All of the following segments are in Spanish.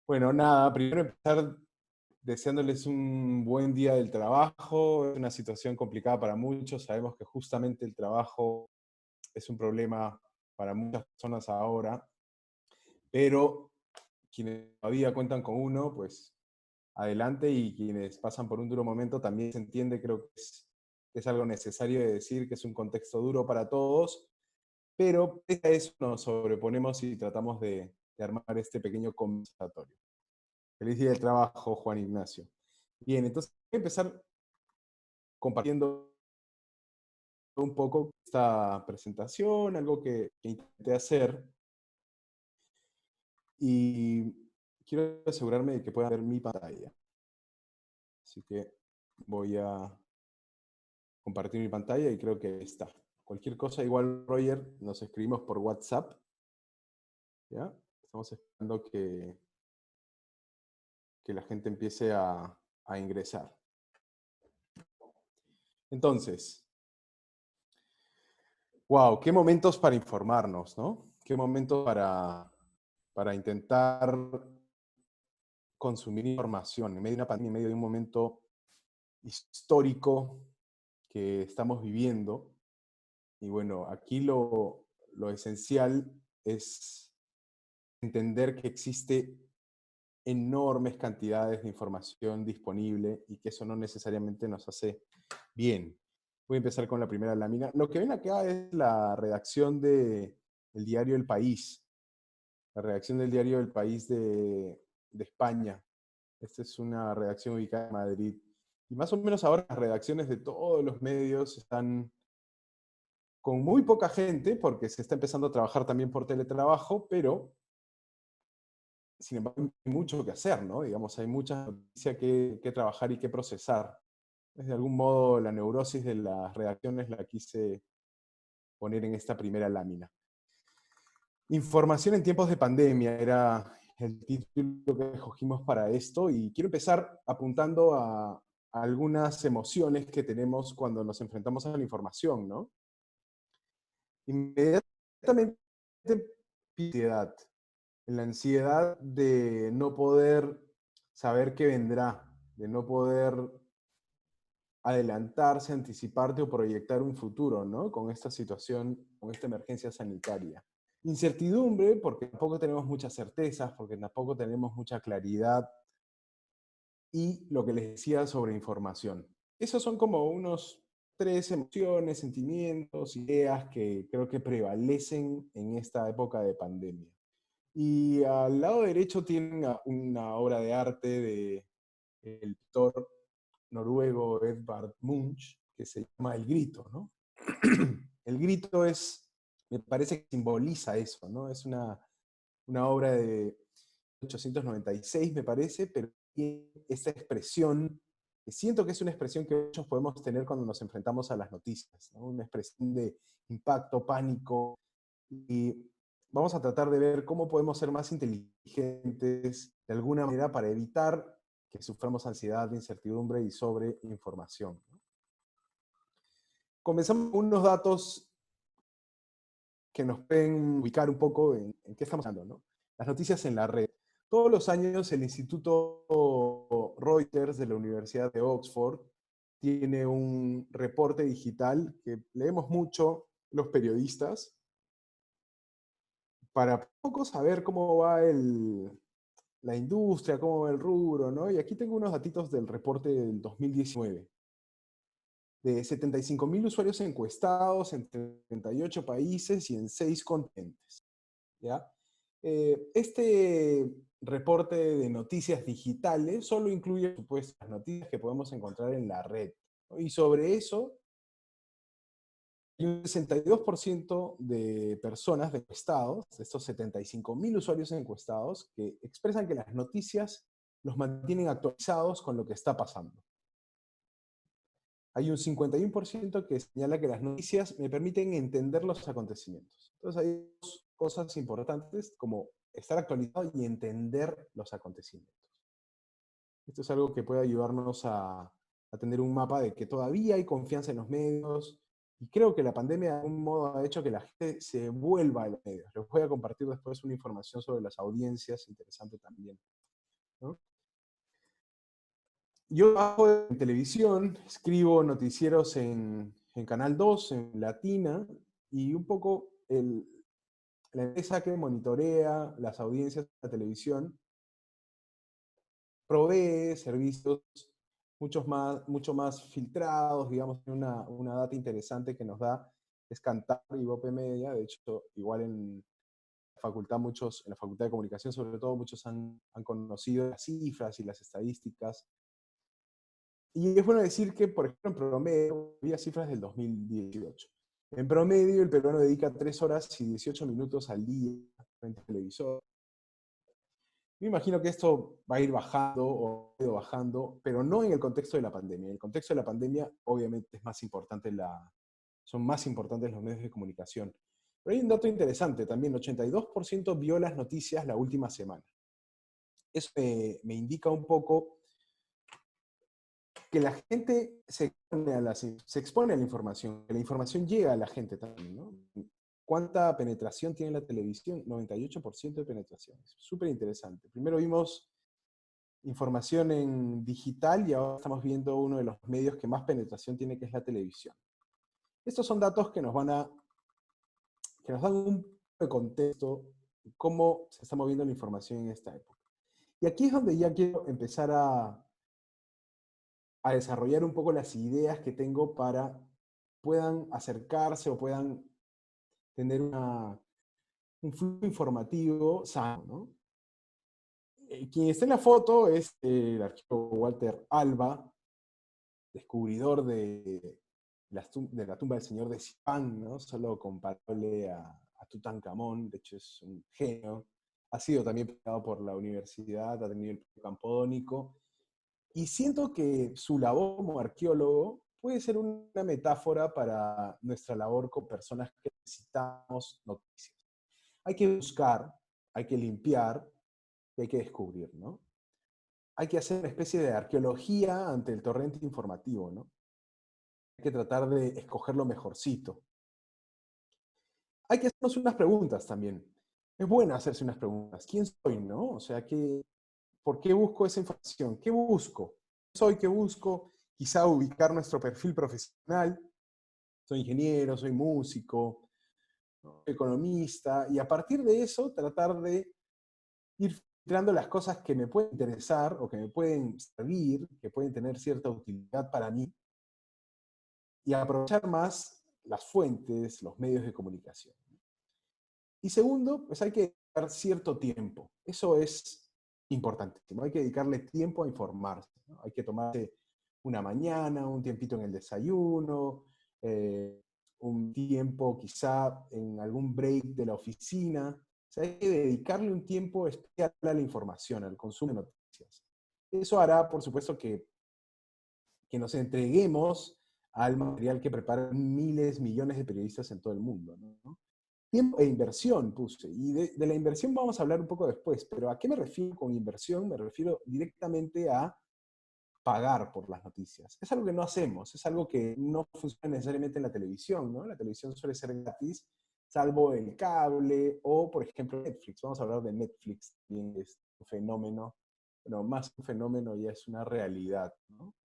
Bueno, nada, primero empezar deseándoles un buen día del trabajo. Es una situación complicada para muchos. Sabemos que justamente el trabajo es un problema para muchas personas ahora, pero quienes todavía cuentan con uno, pues adelante, y quienes pasan por un duro momento también se entiende, creo que es algo necesario de decir, que es un contexto duro para todos, pero pese a eso nos sobreponemos y tratamos de armar este pequeño conversatorio. Feliz día del trabajo, Juan Ignacio. Bien, entonces voy a empezar compartiendo un poco esta presentación, algo que intenté hacer, y quiero asegurarme de que puedan ver mi pantalla. Así que voy a compartir mi pantalla y creo que está. Cualquier cosa, igual, Roger, nos escribimos por WhatsApp, ¿ya? Estamos esperando que la gente empiece a ingresar. Entonces, wow, qué momentos para informarnos, ¿no? Qué momentos para intentar consumir información en medio de una pandemia, en medio de un momento histórico que estamos viviendo. Y bueno, aquí lo esencial es entender que existe enormes cantidades de información disponible y que eso no necesariamente nos hace bien. Voy a empezar con la primera lámina. Lo que ven acá es la redacción del diario El País, la redacción del diario El País de España. Esta es una redacción ubicada en Madrid. Y más o menos ahora las redacciones de todos los medios están con muy poca gente, porque se está empezando a trabajar también por teletrabajo, pero sin embargo hay mucho que hacer, ¿no? Digamos, hay mucha noticia que trabajar y que procesar. De algún modo la neurosis de las redacciones la quise poner en esta primera lámina. Información en tiempos de pandemia era el título que escogimos para esto, y quiero empezar apuntando a algunas emociones que tenemos cuando nos enfrentamos a la información, ¿no? Inmediatamente, ansiedad, en la ansiedad de no poder saber qué vendrá, de no poder adelantarse, anticiparte o proyectar un futuro, ¿no? Con esta situación, con esta emergencia sanitaria. Incertidumbre, porque tampoco tenemos muchas certezas, porque tampoco tenemos mucha claridad, y lo que les decía sobre información. Esos son como unos tres emociones, sentimientos, ideas que creo que prevalecen en esta época de pandemia. Y al lado derecho tienen una obra de arte de el pintor noruego Edvard Munch, que se llama El Grito, ¿no? El Grito me parece que simboliza eso, ¿no? Es una obra de 1896, me parece, pero tiene esta expresión, que siento que es una expresión que muchos podemos tener cuando nos enfrentamos a las noticias, ¿no? Una expresión de impacto, pánico, y vamos a tratar de ver cómo podemos ser más inteligentes de alguna manera para evitar que suframos ansiedad, incertidumbre y sobreinformación. Comenzamos con unos datos que nos pueden ubicar un poco en qué estamos hablando, ¿no? Las noticias en la red. Todos los años el Instituto Reuters de la Universidad de Oxford tiene un reporte digital que leemos mucho los periodistas para poco saber cómo va la industria, cómo va el rubro, ¿no? Y aquí tengo unos datitos del reporte del 2019. De 75.000 usuarios encuestados en 38 países y en 6 continentes. ¿Ya? Este reporte de noticias digitales solo incluye, por supuesto, las noticias que podemos encontrar en la red, ¿no? Y sobre eso, hay un 62% de personas de encuestados, de estos 75.000 usuarios encuestados, que expresan que las noticias los mantienen actualizados con lo que está pasando. Hay un 51% que señala que las noticias me permiten entender los acontecimientos. Entonces hay dos cosas importantes como estar actualizado y entender los acontecimientos. Esto es algo que puede ayudarnos a tener un mapa de que todavía hay confianza en los medios, y creo que la pandemia de algún modo ha hecho que la gente se vuelva a los medios. Les voy a compartir después una información sobre las audiencias interesante también. ¿no? Yo trabajo en televisión, escribo noticieros en Canal 2, en Latina, y un poco la empresa que monitorea las audiencias de la televisión provee servicios mucho más filtrados, digamos, una data interesante que nos da es Kantar y Ibope Media. De hecho, igual en la Facultad de Comunicación, sobre todo, muchos han conocido las cifras y las estadísticas. Y es bueno decir que, por ejemplo, en promedio, había cifras del 2018. En promedio, el peruano dedica 3 horas y 18 minutos al día frente al televisor. Me imagino que esto va a ir bajando o ha ido bajando, pero no en el contexto de la pandemia. En el contexto de la pandemia, obviamente, son más importantes los medios de comunicación. Pero hay un dato interesante también, 82% vio las noticias la última semana. Eso me indica un poco que la gente se expone a la información, que la información llega a la gente también, ¿no? ¿Cuánta penetración tiene la televisión? 98% de penetración. Es súper interesante. Primero vimos información en digital y ahora estamos viendo uno de los medios que más penetración tiene, que es la televisión. Estos son datos que nos dan un poco de contexto de cómo se está moviendo la información en esta época. Y aquí es donde ya quiero empezar a desarrollar un poco las ideas que tengo para puedan acercarse o puedan tener un flujo informativo sano, ¿no? Quien está en la foto es el arqueólogo Walter Alba, descubridor de la tumba del señor de Sipán, ¿no? Solo comparable a Tutankamón, de hecho es un genio. Ha sido también premiado por la universidad, ha tenido el premio Campodónico, y siento que su labor como arqueólogo puede ser una metáfora para nuestra labor con personas que necesitamos noticias. Hay que buscar, hay que limpiar y hay que descubrir, ¿no? Hay que hacer una especie de arqueología ante el torrente informativo, ¿no? Hay que tratar de escoger lo mejorcito. Hay que hacernos unas preguntas también. Es bueno hacerse unas preguntas. ¿Quién soy, no? O sea, ¿por qué busco esa información? ¿Qué busco? ¿Qué busco? Quizá ubicar nuestro perfil profesional. Soy ingeniero, soy músico, ¿no? Soy economista, y a partir de eso tratar de ir filtrando las cosas que me pueden interesar o que me pueden servir, que pueden tener cierta utilidad para mí, y aprovechar más las fuentes, los medios de comunicación. Y segundo, pues hay que dedicar cierto tiempo. Eso es importantísimo. Hay que dedicarle tiempo a informarse, ¿no? Hay que tomarse una mañana, un tiempito en el desayuno, un tiempo quizá en algún break de la oficina. O sea, hay que dedicarle un tiempo especial a la información, al consumo de noticias. Eso hará, por supuesto, que nos entreguemos al material que preparan miles, millones de periodistas en todo el mundo, ¿no? Tiempo e inversión puse. Y de la inversión vamos a hablar un poco después, pero ¿a qué me refiero con inversión? Me refiero directamente a pagar por las noticias. Es algo que no hacemos, es algo que no funciona necesariamente en la televisión, ¿no? La televisión suele ser gratis, salvo el cable o, por ejemplo, Netflix. Vamos a hablar de Netflix, también es un fenómeno, pero más que un fenómeno ya es una realidad, ¿no?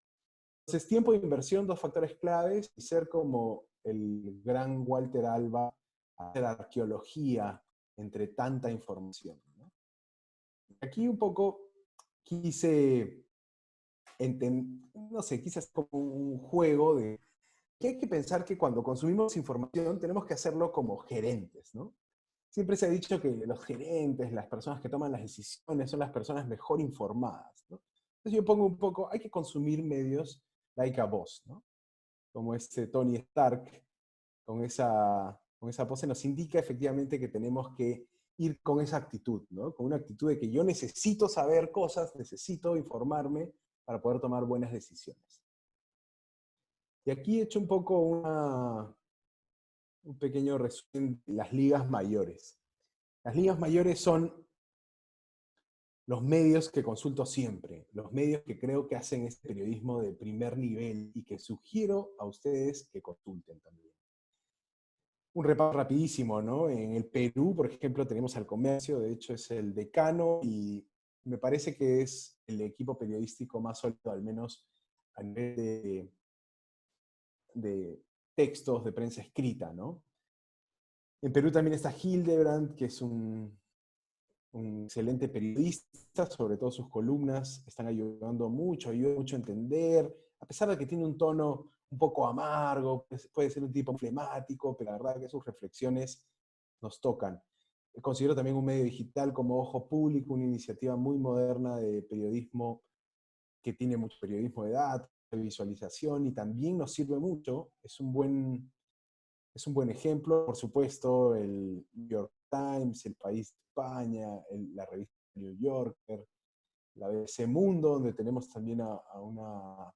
Entonces, tiempo de inversión, dos factores claves, y ser como el gran Walter Alba, hacer arqueología entre tanta información, ¿no? Aquí un poco quise, no sé, quise hacer como un juego de que hay que pensar que cuando consumimos información tenemos que hacerlo como gerentes, ¿no? Siempre se ha dicho que los gerentes, las personas que toman las decisiones, son las personas mejor informadas, ¿no? Entonces yo pongo un poco, hay que consumir medios like a boss, ¿no? Como este Tony Stark, con esa pose, nos indica efectivamente que tenemos que ir con esa actitud, ¿no? Con una actitud de que yo necesito saber cosas, necesito informarme para poder tomar buenas decisiones. Y aquí he hecho un poco un pequeño resumen de las ligas mayores. Las ligas mayores son los medios que consulto siempre, los medios que creo que hacen este periodismo de primer nivel y que sugiero a ustedes que consulten también. Un repaso rapidísimo, ¿no? En el Perú, por ejemplo, tenemos al Comercio, de hecho es el decano y me parece que es el equipo periodístico más sólido, al menos a nivel de textos de prensa escrita, ¿no? En Perú también está Hildebrand, que es un excelente periodista, sobre todo sus columnas están ayudan mucho a entender, a pesar de que tiene un tono un poco amargo, puede ser un tipo flemático, pero la verdad que sus reflexiones nos tocan. Considero también un medio digital como Ojo Público, una iniciativa muy moderna de periodismo que tiene mucho periodismo de datos, de visualización, y también nos sirve mucho, es un buen ejemplo, por supuesto, el New York Times, el País de España, la revista New Yorker, la BBC Mundo, donde tenemos también a una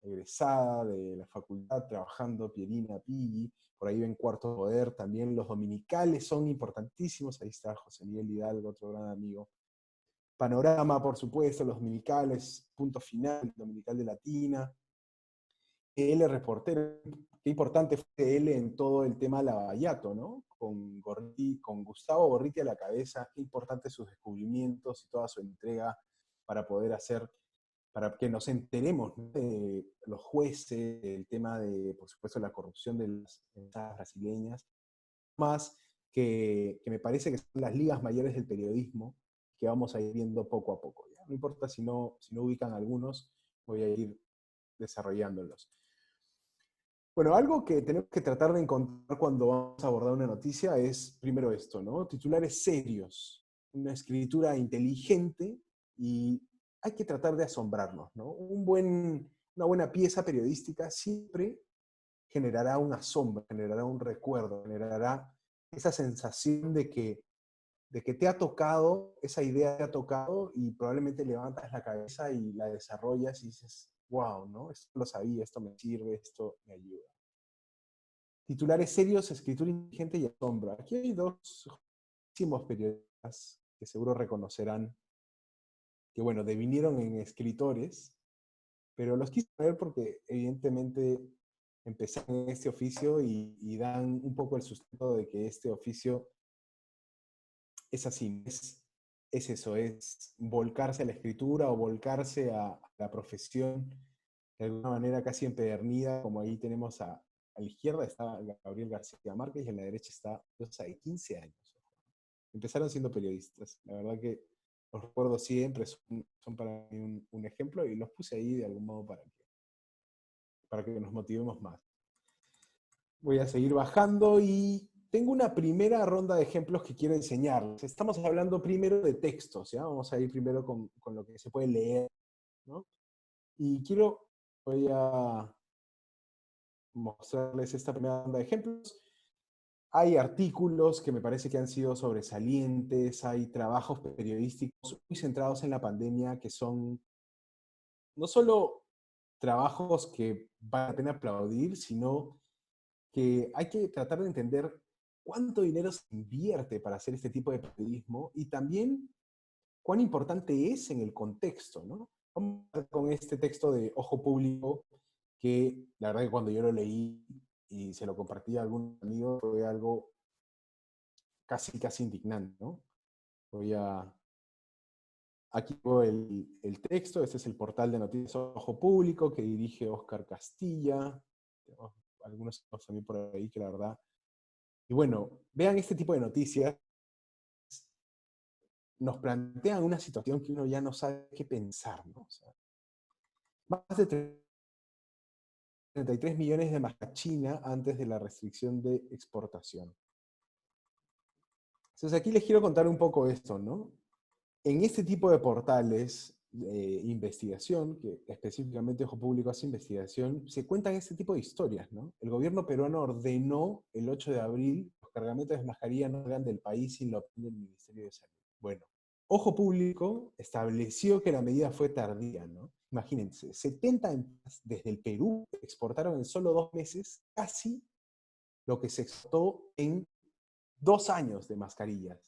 egresada de la facultad trabajando, Pierina Pigui, por ahí ven Cuarto Poder, también los dominicales son importantísimos, ahí está José Miguel Hidalgo, otro gran amigo. Panorama, por supuesto, los dominicales, Punto Final, Dominical de Latina, él reportero, qué importante fue él en todo el tema Lavallato, ¿no? Con Gustavo Gorriti a la cabeza, qué importantes sus descubrimientos y toda su entrega para poder hacer, para que nos enteremos, ¿no?, de los jueces, el tema de, por supuesto, la corrupción de las embajadas brasileñas, más que me parece que son las ligas mayores del periodismo que vamos a ir viendo poco a poco. ¿Ya? No importa si no ubican algunos, voy a ir desarrollándolos. Bueno, algo que tenemos que tratar de encontrar cuando vamos a abordar una noticia es, primero esto, ¿no? Titulares serios, una escritura inteligente, y hay que tratar de asombrarnos, ¿no? Una buena pieza periodística siempre generará un asombro, generará un recuerdo, generará esa sensación de que te ha tocado, esa idea te ha tocado, y probablemente levantas la cabeza y la desarrollas y dices, wow, ¿no? Esto lo sabía, esto me sirve, esto me ayuda. Titulares serios, escritura inteligente y asombro. Aquí hay dos muchísimos periodistas que seguro reconocerán que, bueno, devinieron en escritores, pero los quise ver porque evidentemente empezaron en este oficio y dan un poco el sustento de que este oficio es así, es eso, es volcarse a la escritura o volcarse a la profesión de alguna manera casi empedernida, como ahí tenemos a la izquierda está Gabriel García Márquez y a la derecha está Rosa de 15 años. Empezaron siendo periodistas. La verdad que los recuerdo siempre, son para mí un ejemplo, y los puse ahí de algún modo para que nos motivemos más. Voy a seguir bajando y tengo una primera ronda de ejemplos que quiero enseñarles. Estamos hablando primero de textos, ¿ya? Vamos a ir primero con lo que se puede leer, ¿no? Y voy a mostrarles esta primera ronda de ejemplos. Hay artículos que me parece que han sido sobresalientes, hay trabajos periodísticos muy centrados en la pandemia que son no solo trabajos que vale la pena aplaudir, sino que hay que tratar de entender cuánto dinero se invierte para hacer este tipo de periodismo y también cuán importante es en el contexto, ¿no? Vamos a ver con este texto de Ojo Público, que la verdad que cuando yo lo leí y se lo compartí a algún amigo fue algo casi indignante, ¿no? Aquí tengo el texto, este es el portal de noticias Ojo Público que dirige Óscar Castilla, tengo algunos también por ahí que la verdad. Y bueno, vean este tipo de noticias, nos plantean una situación que uno ya no sabe qué pensar, ¿no? O sea, más de 33 millones de mascarillas a China antes de la restricción de exportación. Entonces aquí les quiero contar un poco esto, ¿no? En este tipo de portales de investigación, que específicamente Ojo Público hace investigación, se cuentan este tipo de historias, ¿no? El gobierno peruano ordenó el 8 de abril los cargamentos de mascarillas no salgan del país sin la opinión del Ministerio de Salud. Bueno, Ojo Público estableció que la medida fue tardía, ¿no? Imagínense, 70 empresas desde el Perú exportaron en solo 2 meses casi lo que se exportó en 2 años de mascarillas.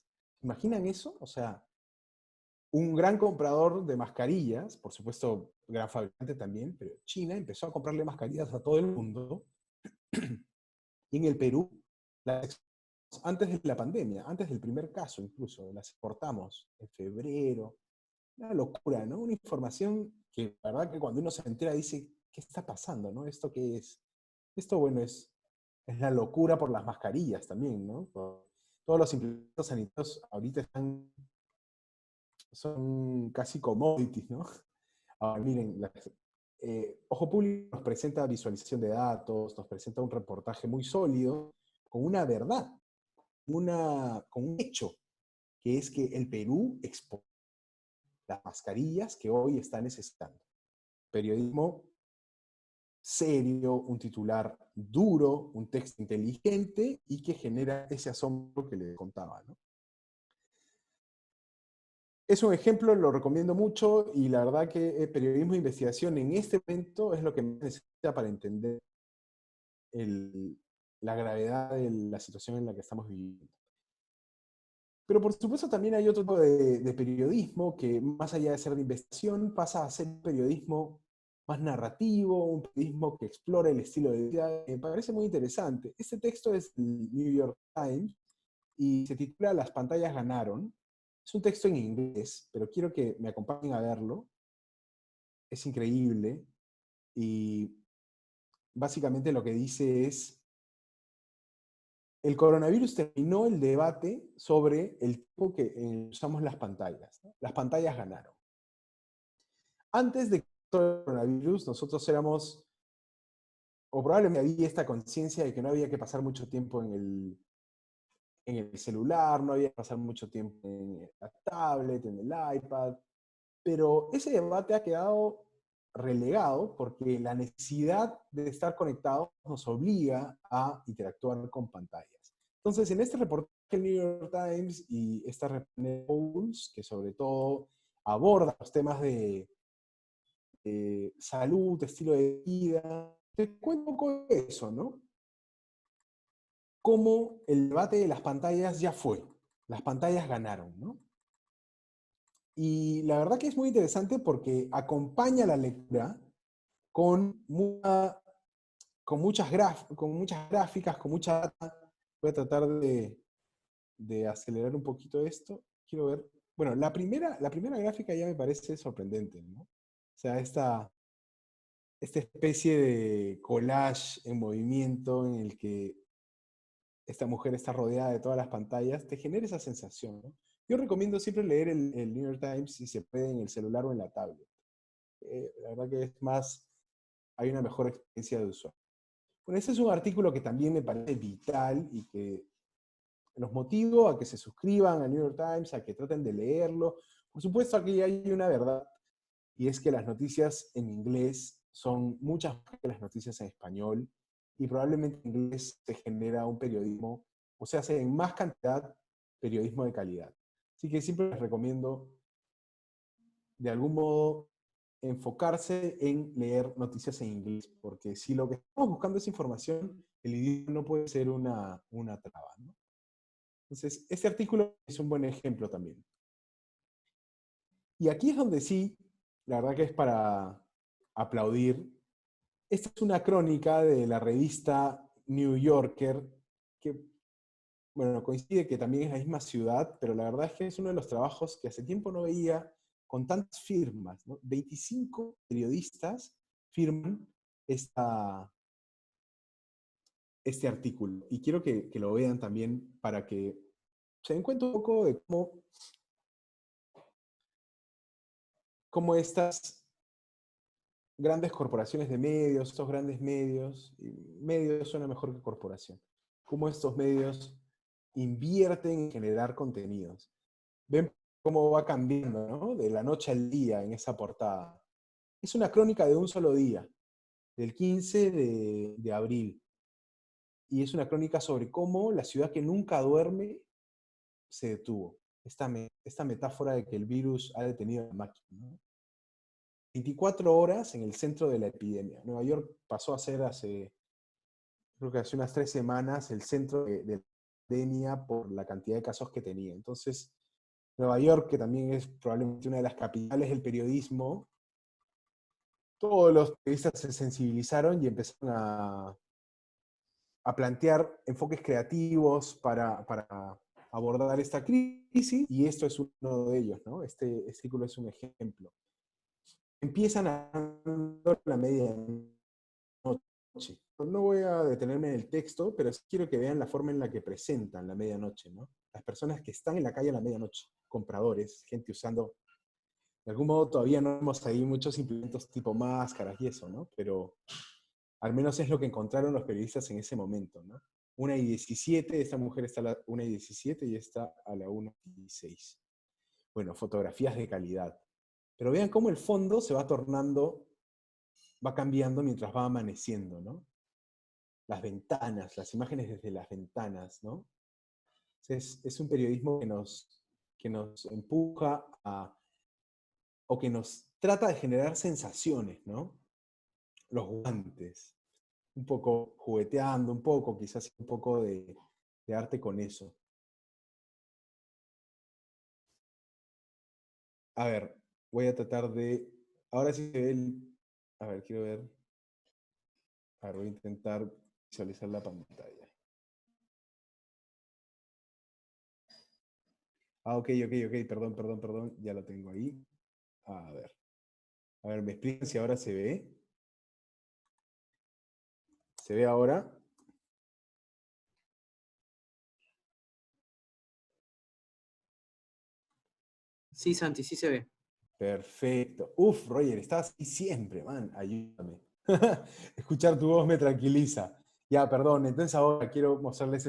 ¿Imaginan eso? O sea, un gran comprador de mascarillas, por supuesto, gran fabricante también, pero China empezó a comprarle mascarillas a todo el mundo. Y en el Perú, antes de la pandemia, antes del primer caso incluso, las exportamos en febrero, una locura, ¿no? Una información que, la verdad, que cuando uno se entera dice, ¿qué está pasando, no? ¿Esto qué es? Esto, bueno, es la locura por las mascarillas también, ¿no? Todos los implementos sanitarios ahorita son casi commodities, ¿no? Ahora, miren, Ojo Público nos presenta visualización de datos, nos presenta un reportaje muy sólido, con una verdad, con un hecho, que es que el Perú expone las mascarillas que hoy está necesitando. Periodismo serio, un titular duro, un texto inteligente y que genera ese asombro que le contaba, ¿no? Es un ejemplo, lo recomiendo mucho y la verdad que el periodismo de investigación en este momento es lo que necesita para entender la gravedad de la situación en la que estamos viviendo. Pero por supuesto también hay otro tipo de periodismo que más allá de ser de investigación pasa a ser un periodismo más narrativo, un periodismo que explora el estilo de vida. Me parece muy interesante. Este texto es del New York Times y se titula Las pantallas ganaron. Es un texto en inglés, pero quiero que me acompañen a verlo. Es increíble y básicamente lo que dice es: el coronavirus terminó el debate sobre el tiempo que usamos las pantallas, ¿no? Las pantallas ganaron. Antes de el coronavirus, nosotros éramos, o probablemente había esta conciencia de que no había que pasar mucho tiempo en el celular, no había que pasar mucho tiempo en la tablet, en el iPad, pero ese debate ha quedado relegado porque la necesidad de estar conectados nos obliga a interactuar con pantallas. Entonces, en este reportaje del New York Times y esta reportaje Pulse, que sobre todo aborda los temas de salud, estilo de vida, te cuento un poco de eso, ¿no? Cómo el debate de las pantallas ya fue. Las pantallas ganaron, ¿no? Y la verdad que es muy interesante porque acompaña la lectura con, con muchas gráficas, con mucha data. Voy a tratar de acelerar un poquito esto. Quiero ver. Bueno, la primera gráfica ya me parece sorprendente, ¿no? O sea, esta especie de collage en movimiento en el que esta mujer está rodeada de todas las pantallas, te genera esa sensación, ¿no? Yo recomiendo siempre leer el New York Times si se puede en el celular o en la tablet. La verdad que es más, hay una mejor experiencia de usuario. Bueno, ese es un artículo que también me parece vital y que los motivo a que se suscriban al New York Times, a que traten de leerlo. Por supuesto, aquí hay una verdad, y es que las noticias en inglés son muchas más que las noticias en español, y probablemente en inglés se genera un periodismo, o sea, se en más cantidad periodismo de calidad. Así que siempre les recomiendo, de algún modo, enfocarse en leer noticias en inglés, porque si lo que estamos buscando es información, el idioma no puede ser una traba, ¿no? Entonces, este artículo es un buen ejemplo también. Y aquí es donde sí, la verdad que es para aplaudir. Esta es una crónica de la revista New Yorker, que, bueno, coincide que también es la misma ciudad, pero la verdad es que es uno de los trabajos que hace tiempo no veía con tantas firmas, ¿no? 25 periodistas firman este artículo. Y quiero que lo vean también para que se den cuenta un poco de cómo estas grandes corporaciones de medios, estos grandes medios, y medios suena mejor que corporación, cómo estos medios invierten en generar contenidos. Ven cómo va cambiando, ¿no? De la noche al día en esa portada. Es una crónica de un solo día, del 15 de abril. Y es una crónica sobre cómo la ciudad que nunca duerme se detuvo. Esta metáfora de que el virus ha detenido a la máquina, ¿no? 24 horas en el centro de la epidemia. Nueva York pasó a ser creo que hace unas 3 semanas, el centro de la epidemia por la cantidad de casos que tenía. Entonces, Nueva York, que también es probablemente una de las capitales del periodismo, todos los periodistas se sensibilizaron y empezaron a plantear enfoques creativos para abordar esta crisis, y esto es uno de ellos, ¿no? Este círculo es un ejemplo. Empiezan a la medianoche. No voy a detenerme en el texto, pero sí quiero que vean la forma en la que presentan la medianoche, ¿no? Las personas que están en la calle a la medianoche, compradores, gente usando, de algún modo todavía no vemos ahí muchos implementos tipo máscaras y eso, ¿no? Pero al menos es lo que encontraron los periodistas en ese momento, ¿no? 1:17, esta mujer está a la 1:17 y está a la 1:16. Bueno, fotografías de calidad. Pero vean cómo el fondo se va tornando, va cambiando mientras va amaneciendo, ¿no? Las ventanas, las imágenes desde las ventanas, ¿no? Es un periodismo que nos empuja a, o que nos trata de generar sensaciones, ¿no? Los guantes, un poco jugueteando, un poco, quizás un poco de arte con eso. A ver, voy a tratar de, ahora sí se ve a ver, quiero ver, a ver, voy a intentar visualizar la pantalla. Ah, ok, perdón, ya lo tengo ahí. A ver, me explican si ahora se ve. ¿Se ve ahora? Sí, Santi, sí se ve. Perfecto. Uf, Roger, estás aquí siempre, man. Ayúdame. Escuchar tu voz me tranquiliza. Ya, perdón. Entonces ahora quiero mostrarles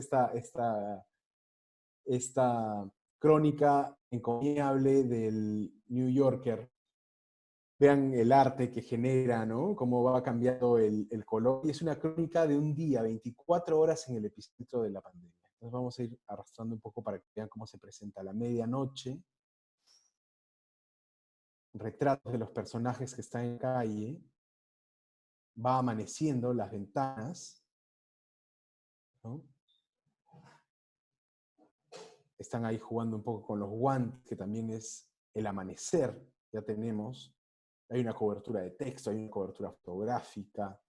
esta crónica encomiable del New Yorker. Vean el arte que genera, ¿no? Cómo va cambiando el color. Y es una crónica de un día, 24 horas en el epicentro de la pandemia. Entonces vamos a ir arrastrando un poco para que vean cómo se presenta la medianoche. Retratos de los personajes que están en la calle. Va amaneciendo las ventanas, ¿no? Están ahí jugando un poco con los guantes, que también es el amanecer, ya tenemos. Hay una cobertura de texto, hay una cobertura fotográfica,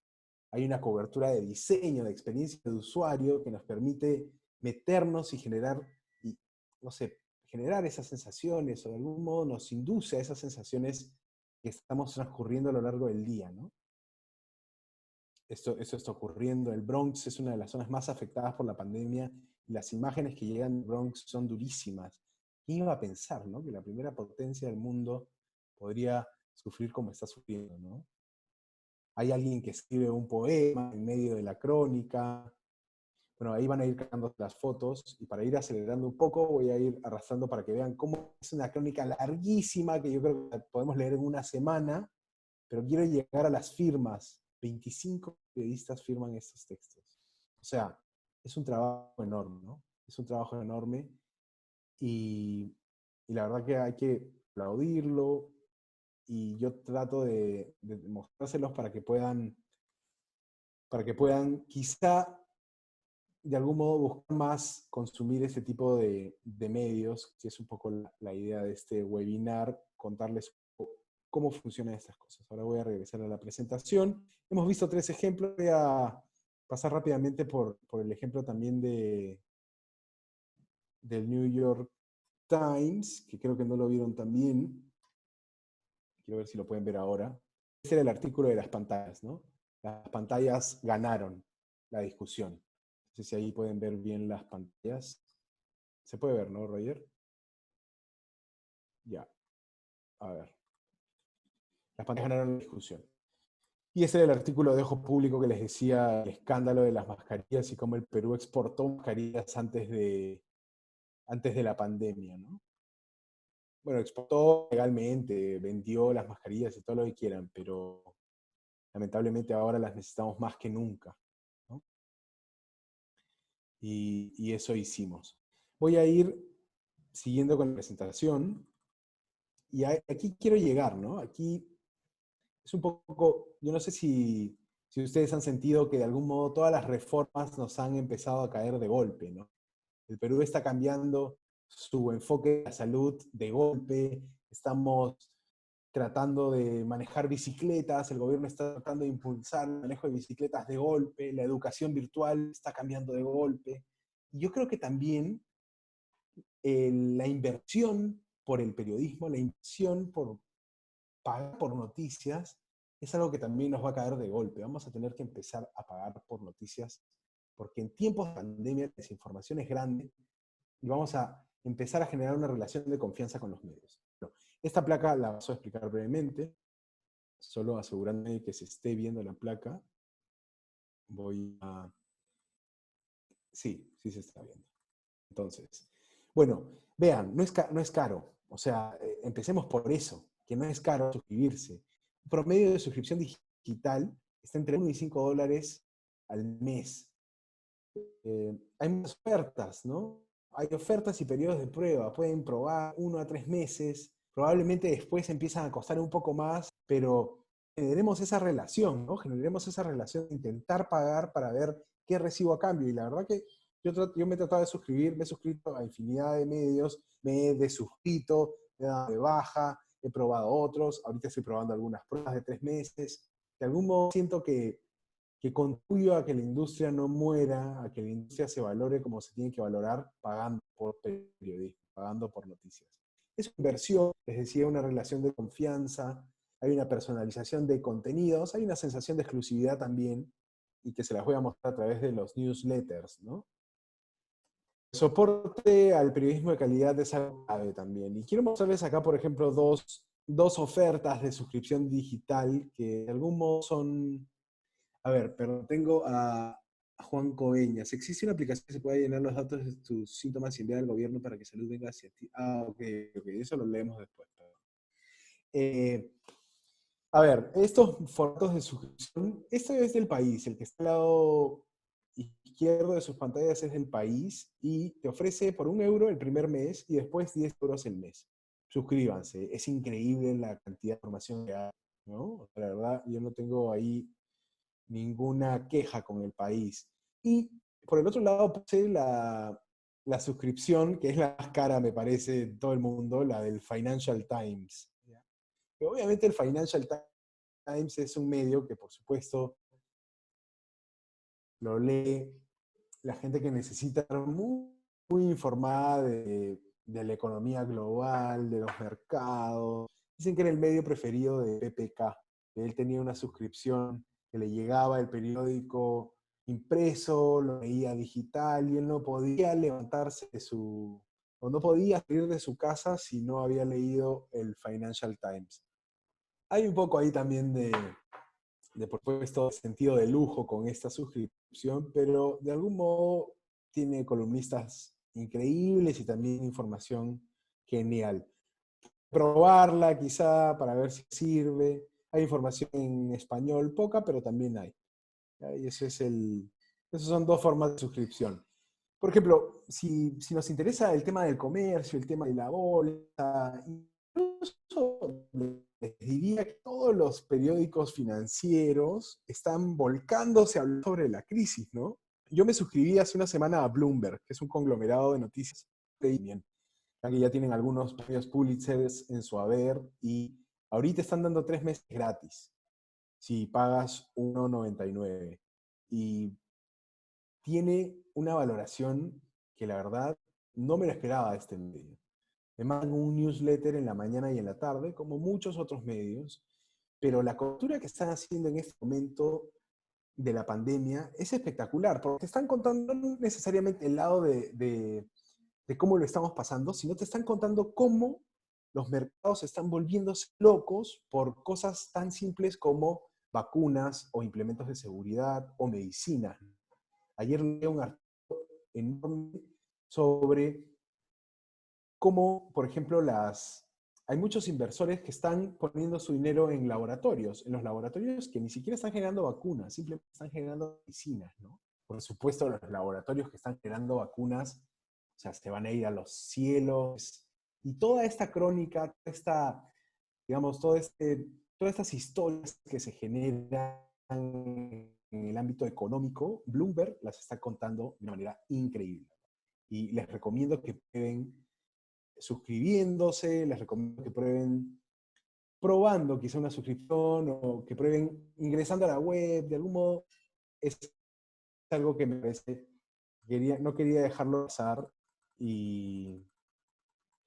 hay una cobertura de diseño, de experiencia de usuario que nos permite meternos y generar, y, no sé, generar esas sensaciones, o de algún modo nos induce a esas sensaciones que estamos transcurriendo a lo largo del día, ¿no? Eso está ocurriendo. El Bronx es una de las zonas más afectadas por la pandemia y las imágenes que llegan del Bronx son durísimas. ¿Quién iba a pensar, ¿no? Que la primera potencia del mundo podría sufrir como está sufriendo, ¿no? Hay alguien que escribe un poema en medio de la crónica. Bueno, ahí van a ir cargando las fotos y para ir acelerando un poco voy a ir arrastrando para que vean cómo es una crónica larguísima que yo creo que podemos leer en una semana, pero quiero llegar a las firmas. 25 periodistas firman estos textos. O sea, es un trabajo enorme, ¿no? Es un trabajo enorme y la verdad que hay que aplaudirlo y yo trato de mostrárselos para que puedan quizá de algún modo buscar más consumir ese tipo de medios, que es un poco la idea de este webinar, contarles cómo funcionan estas cosas. Ahora voy a regresar a la presentación. Hemos visto 3 ejemplos. Voy a pasar rápidamente por el ejemplo también del New York Times, que creo que no lo vieron también. Quiero ver si lo pueden ver ahora. Este era el artículo de las pantallas, ¿no? Las pantallas ganaron la discusión. No sé si ahí pueden ver bien las pantallas. Se puede ver, ¿no, Roger? Ya, a ver. Las pantallas ganaron la discusión. Y ese era el artículo de Ojo Público que les decía el escándalo de las mascarillas y cómo el Perú exportó mascarillas antes de la pandemia, ¿no? Bueno, exportó legalmente, vendió las mascarillas y todo lo que quieran, pero lamentablemente ahora las necesitamos más que nunca, ¿no? Y eso hicimos. Voy a ir siguiendo con la presentación y aquí quiero llegar, ¿no? Aquí es un poco, yo no sé si ustedes han sentido que de algún modo todas las reformas nos han empezado a caer de golpe, ¿no? El Perú está cambiando su enfoque de la salud de golpe, estamos tratando de manejar bicicletas, el gobierno está tratando de impulsar el manejo de bicicletas de golpe, la educación virtual está cambiando de golpe. Y yo creo que también la inversión por el periodismo, la inversión por pagar por noticias, es algo que también nos va a caer de golpe. Vamos a tener que empezar a pagar por noticias, porque en tiempos de pandemia la desinformación es grande y vamos a empezar a generar una relación de confianza con los medios. Bueno, esta placa la paso a explicar brevemente, solo asegurándome que se esté viendo la placa. Voy a... Sí, sí se está viendo. Entonces, bueno, vean, no es caro. O sea, empecemos por eso, que no es caro suscribirse. Un promedio de suscripción digital está entre $1 y $5 al mes. Hay muchas ofertas, ¿no? Hay ofertas y periodos de prueba. Pueden probar 1 a 3 meses. Probablemente después empiezan a costar un poco más, pero generemos esa relación, ¿no? Generemos esa relación de intentar pagar para ver qué recibo a cambio. Y la verdad que yo me he tratado de suscribir, me he suscrito a infinidad de medios, me he desuscrito, me he dado de baja, he probado otros, ahorita estoy probando algunas pruebas de 3 meses. De algún modo siento que contribuya a que la industria no muera, a que la industria se valore como se tiene que valorar, pagando por periodismo, pagando por noticias. Es una inversión, les decía, una relación de confianza, hay una personalización de contenidos, hay una sensación de exclusividad también, y que se las voy a mostrar a través de los newsletters, ¿no? El soporte al periodismo de calidad es algo clave también. Y quiero mostrarles acá, por ejemplo, dos ofertas de suscripción digital que de algún modo son... A ver, pero tengo a Juan Coveñas. ¿Existe una aplicación que se pueda llenar los datos de tus síntomas y enviar al gobierno para que salud venga hacia ti? Ah, ok, ok, eso lo leemos después. Eh, a ver, estos formatos de suscripción, esto es del país, el que está al lado izquierdo de sus pantallas es del país y te ofrece por €1 el primer mes y después €10 el mes. Suscríbanse, es increíble la cantidad de información que hay, ¿no? La verdad, yo no tengo ahí ninguna queja con el país. Y por el otro lado puse la suscripción, que es la más cara, me parece, de todo el mundo, la del Financial Times. Que obviamente el Financial Times es un medio que, por supuesto, lo lee la gente que necesita estar muy informada de la economía global, de los mercados. Dicen que era el medio preferido de PPK, que él tenía una suscripción que le llegaba el periódico impreso, lo leía digital y él no podía levantarse o no podía salir de su casa si no había leído el Financial Times. Hay un poco ahí también por supuesto, sentido de lujo con esta suscripción, pero de algún modo tiene columnistas increíbles y también información genial. Probarla quizá para ver si sirve. Hay información en español, poca, pero también hay. Y esos son dos formas de suscripción. Por ejemplo, si nos interesa el tema del comercio, el tema de la bolsa, incluso les diría que todos los periódicos financieros están volcándose a hablar sobre la crisis, ¿no? Yo me suscribí hace una semana a Bloomberg, que es un conglomerado de noticias. Bien, que ya tienen algunos premios Pulitzer en su haber y ahorita están dando 3 meses gratis si pagas $1.99. Y tiene una valoración que la verdad no me la esperaba de este medio. Me mandan un newsletter en la mañana y en la tarde, como muchos otros medios, pero la cobertura que están haciendo en este momento de la pandemia es espectacular, porque te están contando no necesariamente el lado de cómo lo estamos pasando, sino te están contando cómo los mercados están volviéndose locos por cosas tan simples como vacunas o implementos de seguridad o medicinas. Ayer leí un artículo enorme sobre cómo, por ejemplo, hay muchos inversores que están poniendo su dinero en laboratorios, en los laboratorios que ni siquiera están generando vacunas, simplemente están generando medicinas, ¿no? Por supuesto, los laboratorios que están generando vacunas, o sea, se van a ir a los cielos. Y toda esta crónica, digamos, todas estas historias que se generan en el ámbito económico, Bloomberg las está contando de una manera increíble. Y les recomiendo que prueben suscribiéndose, les recomiendo que prueben probando quizá una suscripción o que prueben ingresando a la web, de algún modo. Es algo que me parece, no quería dejarlo pasar y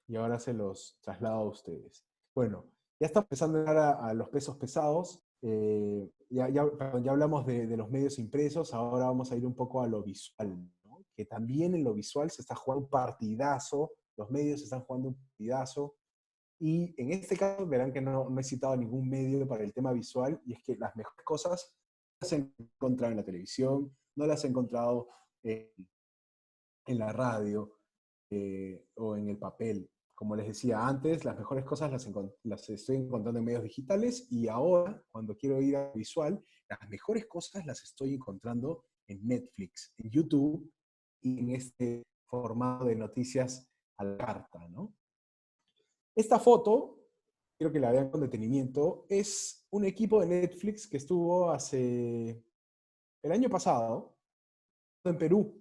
y ahora se los traslado a ustedes. Bueno, ya estamos empezando a llegar a los pesos pesados. Ya hablamos de los medios impresos, ahora vamos a ir un poco a lo visual, ¿no? Que también en lo visual se está jugando un partidazo, los medios están jugando un partidazo, y en este caso verán que no he citado ningún medio para el tema visual, y es que las mejores cosas las he encontrado en la televisión, no las he encontrado en la radio o en el papel. Como les decía antes, las mejores cosas las estoy encontrando en medios digitales, y ahora, cuando quiero ir a visual, las mejores cosas las estoy encontrando en Netflix, en YouTube y en este formato de noticias a la carta, ¿no? Esta foto, quiero que la vean con detenimiento, es un equipo de Netflix que estuvo el año pasado en Perú.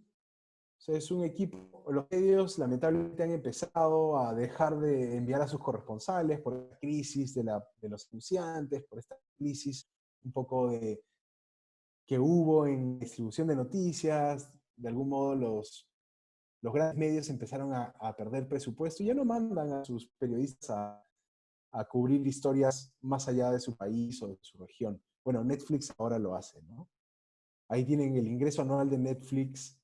O sea, es un equipo, los medios lamentablemente han empezado a dejar de enviar a sus corresponsales por la crisis de los anunciantes, por esta crisis un poco que hubo en distribución de noticias. De algún modo los grandes medios empezaron a perder presupuesto y ya no mandan a sus periodistas a cubrir historias más allá de su país o de su región. Bueno, Netflix ahora lo hace, ¿no? Ahí tienen el ingreso anual de Netflix.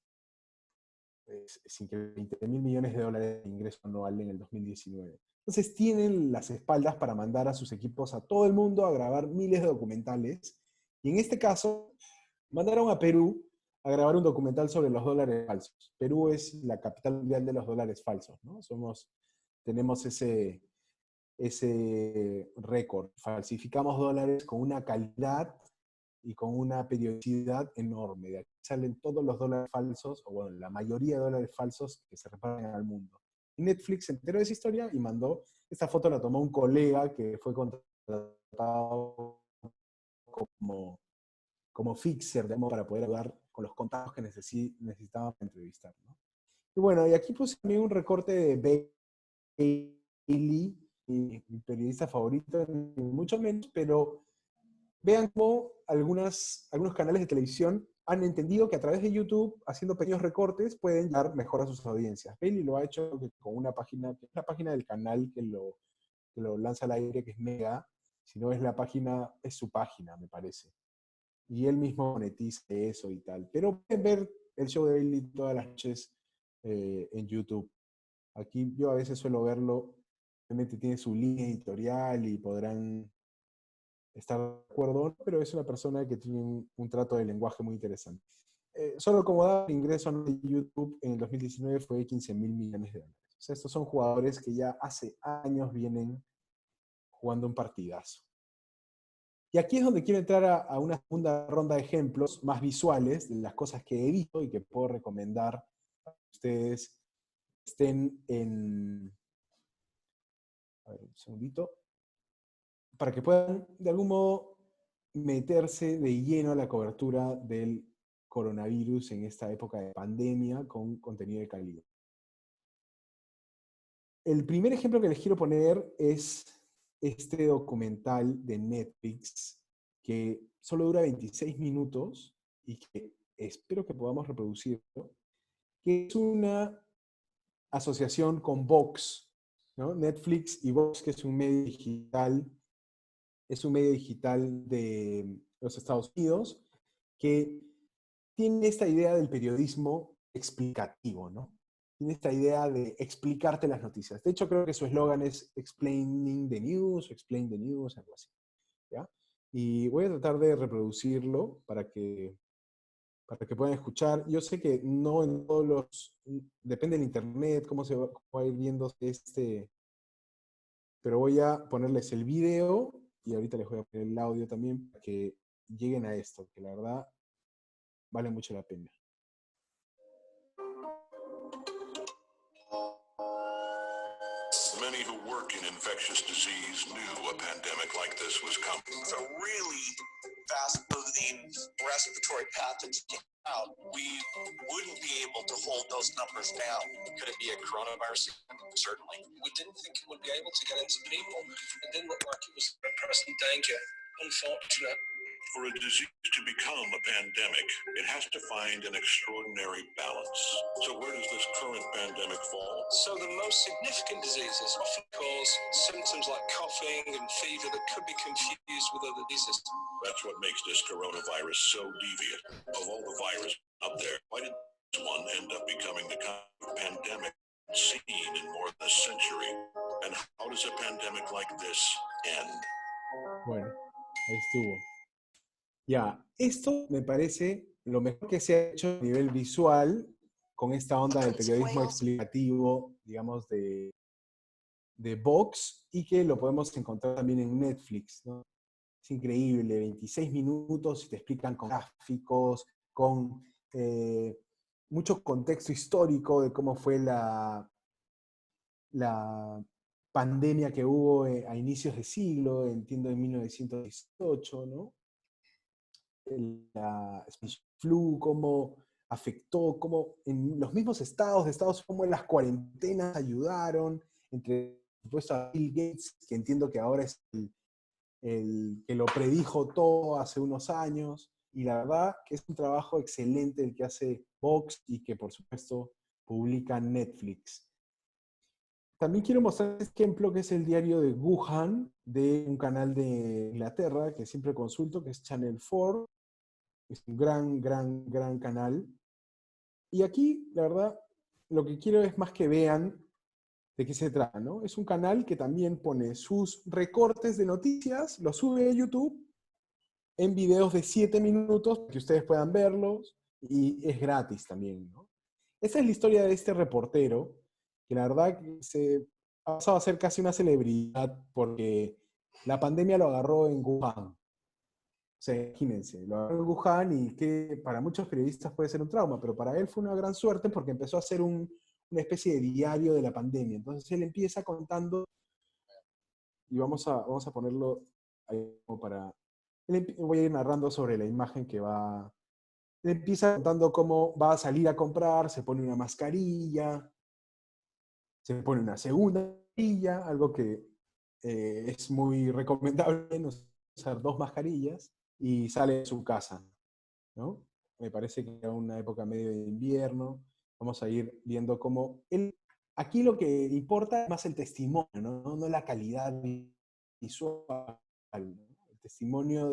Es increíble, 20 mil millones de dólares de ingreso anual en el 2019. Entonces tienen las espaldas para mandar a sus equipos a todo el mundo a grabar miles de documentales. Y en este caso, mandaron a Perú a grabar un documental sobre los dólares falsos. Perú es la capital mundial de los dólares falsos, ¿no? Tenemos ese récord. Falsificamos dólares con una calidad y con una periodicidad enorme. De aquí salen todos los dólares falsos, o bueno, la mayoría de dólares falsos que se reparten al mundo. Y Netflix se enteró de esa historia y mandó, esta foto la tomó un colega que fue contratado como fixer, digamos, para poder ayudar con los contactos que necesitaban para entrevistar, ¿no? Y bueno, y aquí puse también un recorte de Bailey, mi periodista favorito, ni mucho menos, pero vean cómo algunos canales de televisión han entendido que a través de YouTube, haciendo pequeños recortes, pueden dar mejor a sus audiencias. Bailey lo ha hecho con una página del canal que lo lanza al aire, que es Mega, si no es su página, me parece. Y él mismo monetiza eso y tal. Pero pueden ver el show de Bailey todas las noches en YouTube. Aquí yo a veces suelo verlo, obviamente tiene su línea editorial y podrán estar de acuerdo, pero es una persona que tiene un trato de lenguaje muy interesante. Solo como dato, el ingreso de YouTube en el 2019 fue de 15 mil millones de dólares. O sea, estos son jugadores que ya hace años vienen jugando un partidazo. Y aquí es donde quiero entrar a una segunda ronda de ejemplos más visuales de las cosas que he visto y que puedo recomendar para que ustedes estén en... A ver, un segundito. Para que puedan, de algún modo, meterse de lleno a la cobertura del coronavirus en esta época de pandemia con contenido de calidad. El primer ejemplo que les quiero poner es este documental de Netflix que solo dura 26 minutos y que espero que podamos reproducirlo, que es una asociación con Vox, ¿no? Netflix y Vox, que es un medio digital de los Estados Unidos, que tiene esta idea del periodismo explicativo, ¿no? Tiene esta idea de explicarte las noticias. De hecho, creo que su eslogan es Explaining the News, o Explain the News, algo así, ¿ya? Y voy a tratar de reproducirlo para que puedan escuchar. Yo sé que no en todos depende del internet, cómo va a ir viendo pero voy a ponerles el video y ahorita les voy a poner el audio también para que lleguen a esto, que la verdad vale mucho la pena. Many who work in infectious disease knew a pandemic like this was coming. It's a really fast-moving respiratory pathogen out. We wouldn't be able to hold those numbers down. Could it be a coronavirus? Certainly. We didn't think it would be able to get into people. It didn't look like it was a present danger. Unfortunate. For a disease to become a pandemic, it has to find an extraordinary balance. So where does this current pandemic fall? So the most significant diseases often cause symptoms like coughing and fever that could be confused with other diseases. That's what makes this coronavirus so deviant. Of all the viruses out there, why did this one end up becoming the kind of pandemic seen in more than a century? And how does a pandemic like this end? Bueno, ahí estuvo. Ya, esto me parece lo mejor que se ha hecho a nivel visual con esta onda del periodismo explicativo, digamos, de Vox, y que lo podemos encontrar también en Netflix, ¿no? Es increíble, 26 minutos y te explican con gráficos, con mucho contexto histórico de cómo fue la pandemia que hubo a inicios de siglo, entiendo en 1918, ¿no? La Spanish Flu, cómo afectó, cómo en los mismos estados de Estados Unidos, cómo en las cuarentenas ayudaron, entre supuesto a Bill Gates, que entiendo que ahora es el que lo predijo todo hace unos años, y la verdad que es un trabajo excelente el que hace Vox y que por supuesto publica Netflix. También quiero mostrar este ejemplo que es el diario de Wuhan, de un canal de Inglaterra que siempre consulto, que es Channel 4. Es un gran canal. Y aquí, la verdad, lo que quiero es más que vean de qué se trata, ¿no? Es un canal que también pone sus recortes de noticias, los sube a YouTube en videos de 7 minutos, para que ustedes puedan verlos, y es gratis también, ¿no? Esa es la historia de este reportero, que la verdad que se ha pasado a ser casi una celebridad, porque la pandemia lo agarró en Wuhan. O sea, imagínense, lo agarró en Wuhan y que para muchos periodistas puede ser un trauma, pero para él fue una gran suerte porque empezó a hacer una especie de diario de la pandemia. Entonces él empieza contando, y vamos a ponerlo ahí como para... Voy a ir narrando sobre la imagen que va... Él empieza contando cómo va a salir a comprar, se pone una mascarilla, se pone una segunda mascarilla, algo que es muy recomendable, no usar 2 mascarillas, y sale de su casa, ¿no? Me parece que era una época medio de invierno. Vamos a ir viendo cómo aquí lo que importa es más el testimonio, no la calidad visual, ¿no? El testimonio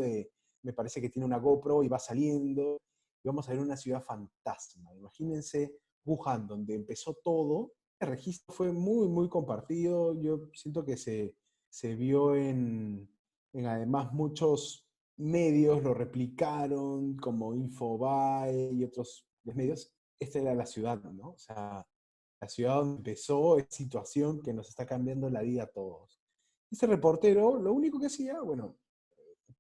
me parece que tiene una GoPro y va saliendo, y vamos a ver una ciudad fantasma. Imagínense Wuhan, donde empezó todo. El registro fue muy compartido. Yo siento que se vio en además muchos medios lo replicaron, como Infobae y otros medios. Esta era la ciudad, ¿no? O sea, la ciudad donde empezó esta situación que nos está cambiando la vida a todos. Ese reportero, lo único que hacía, bueno,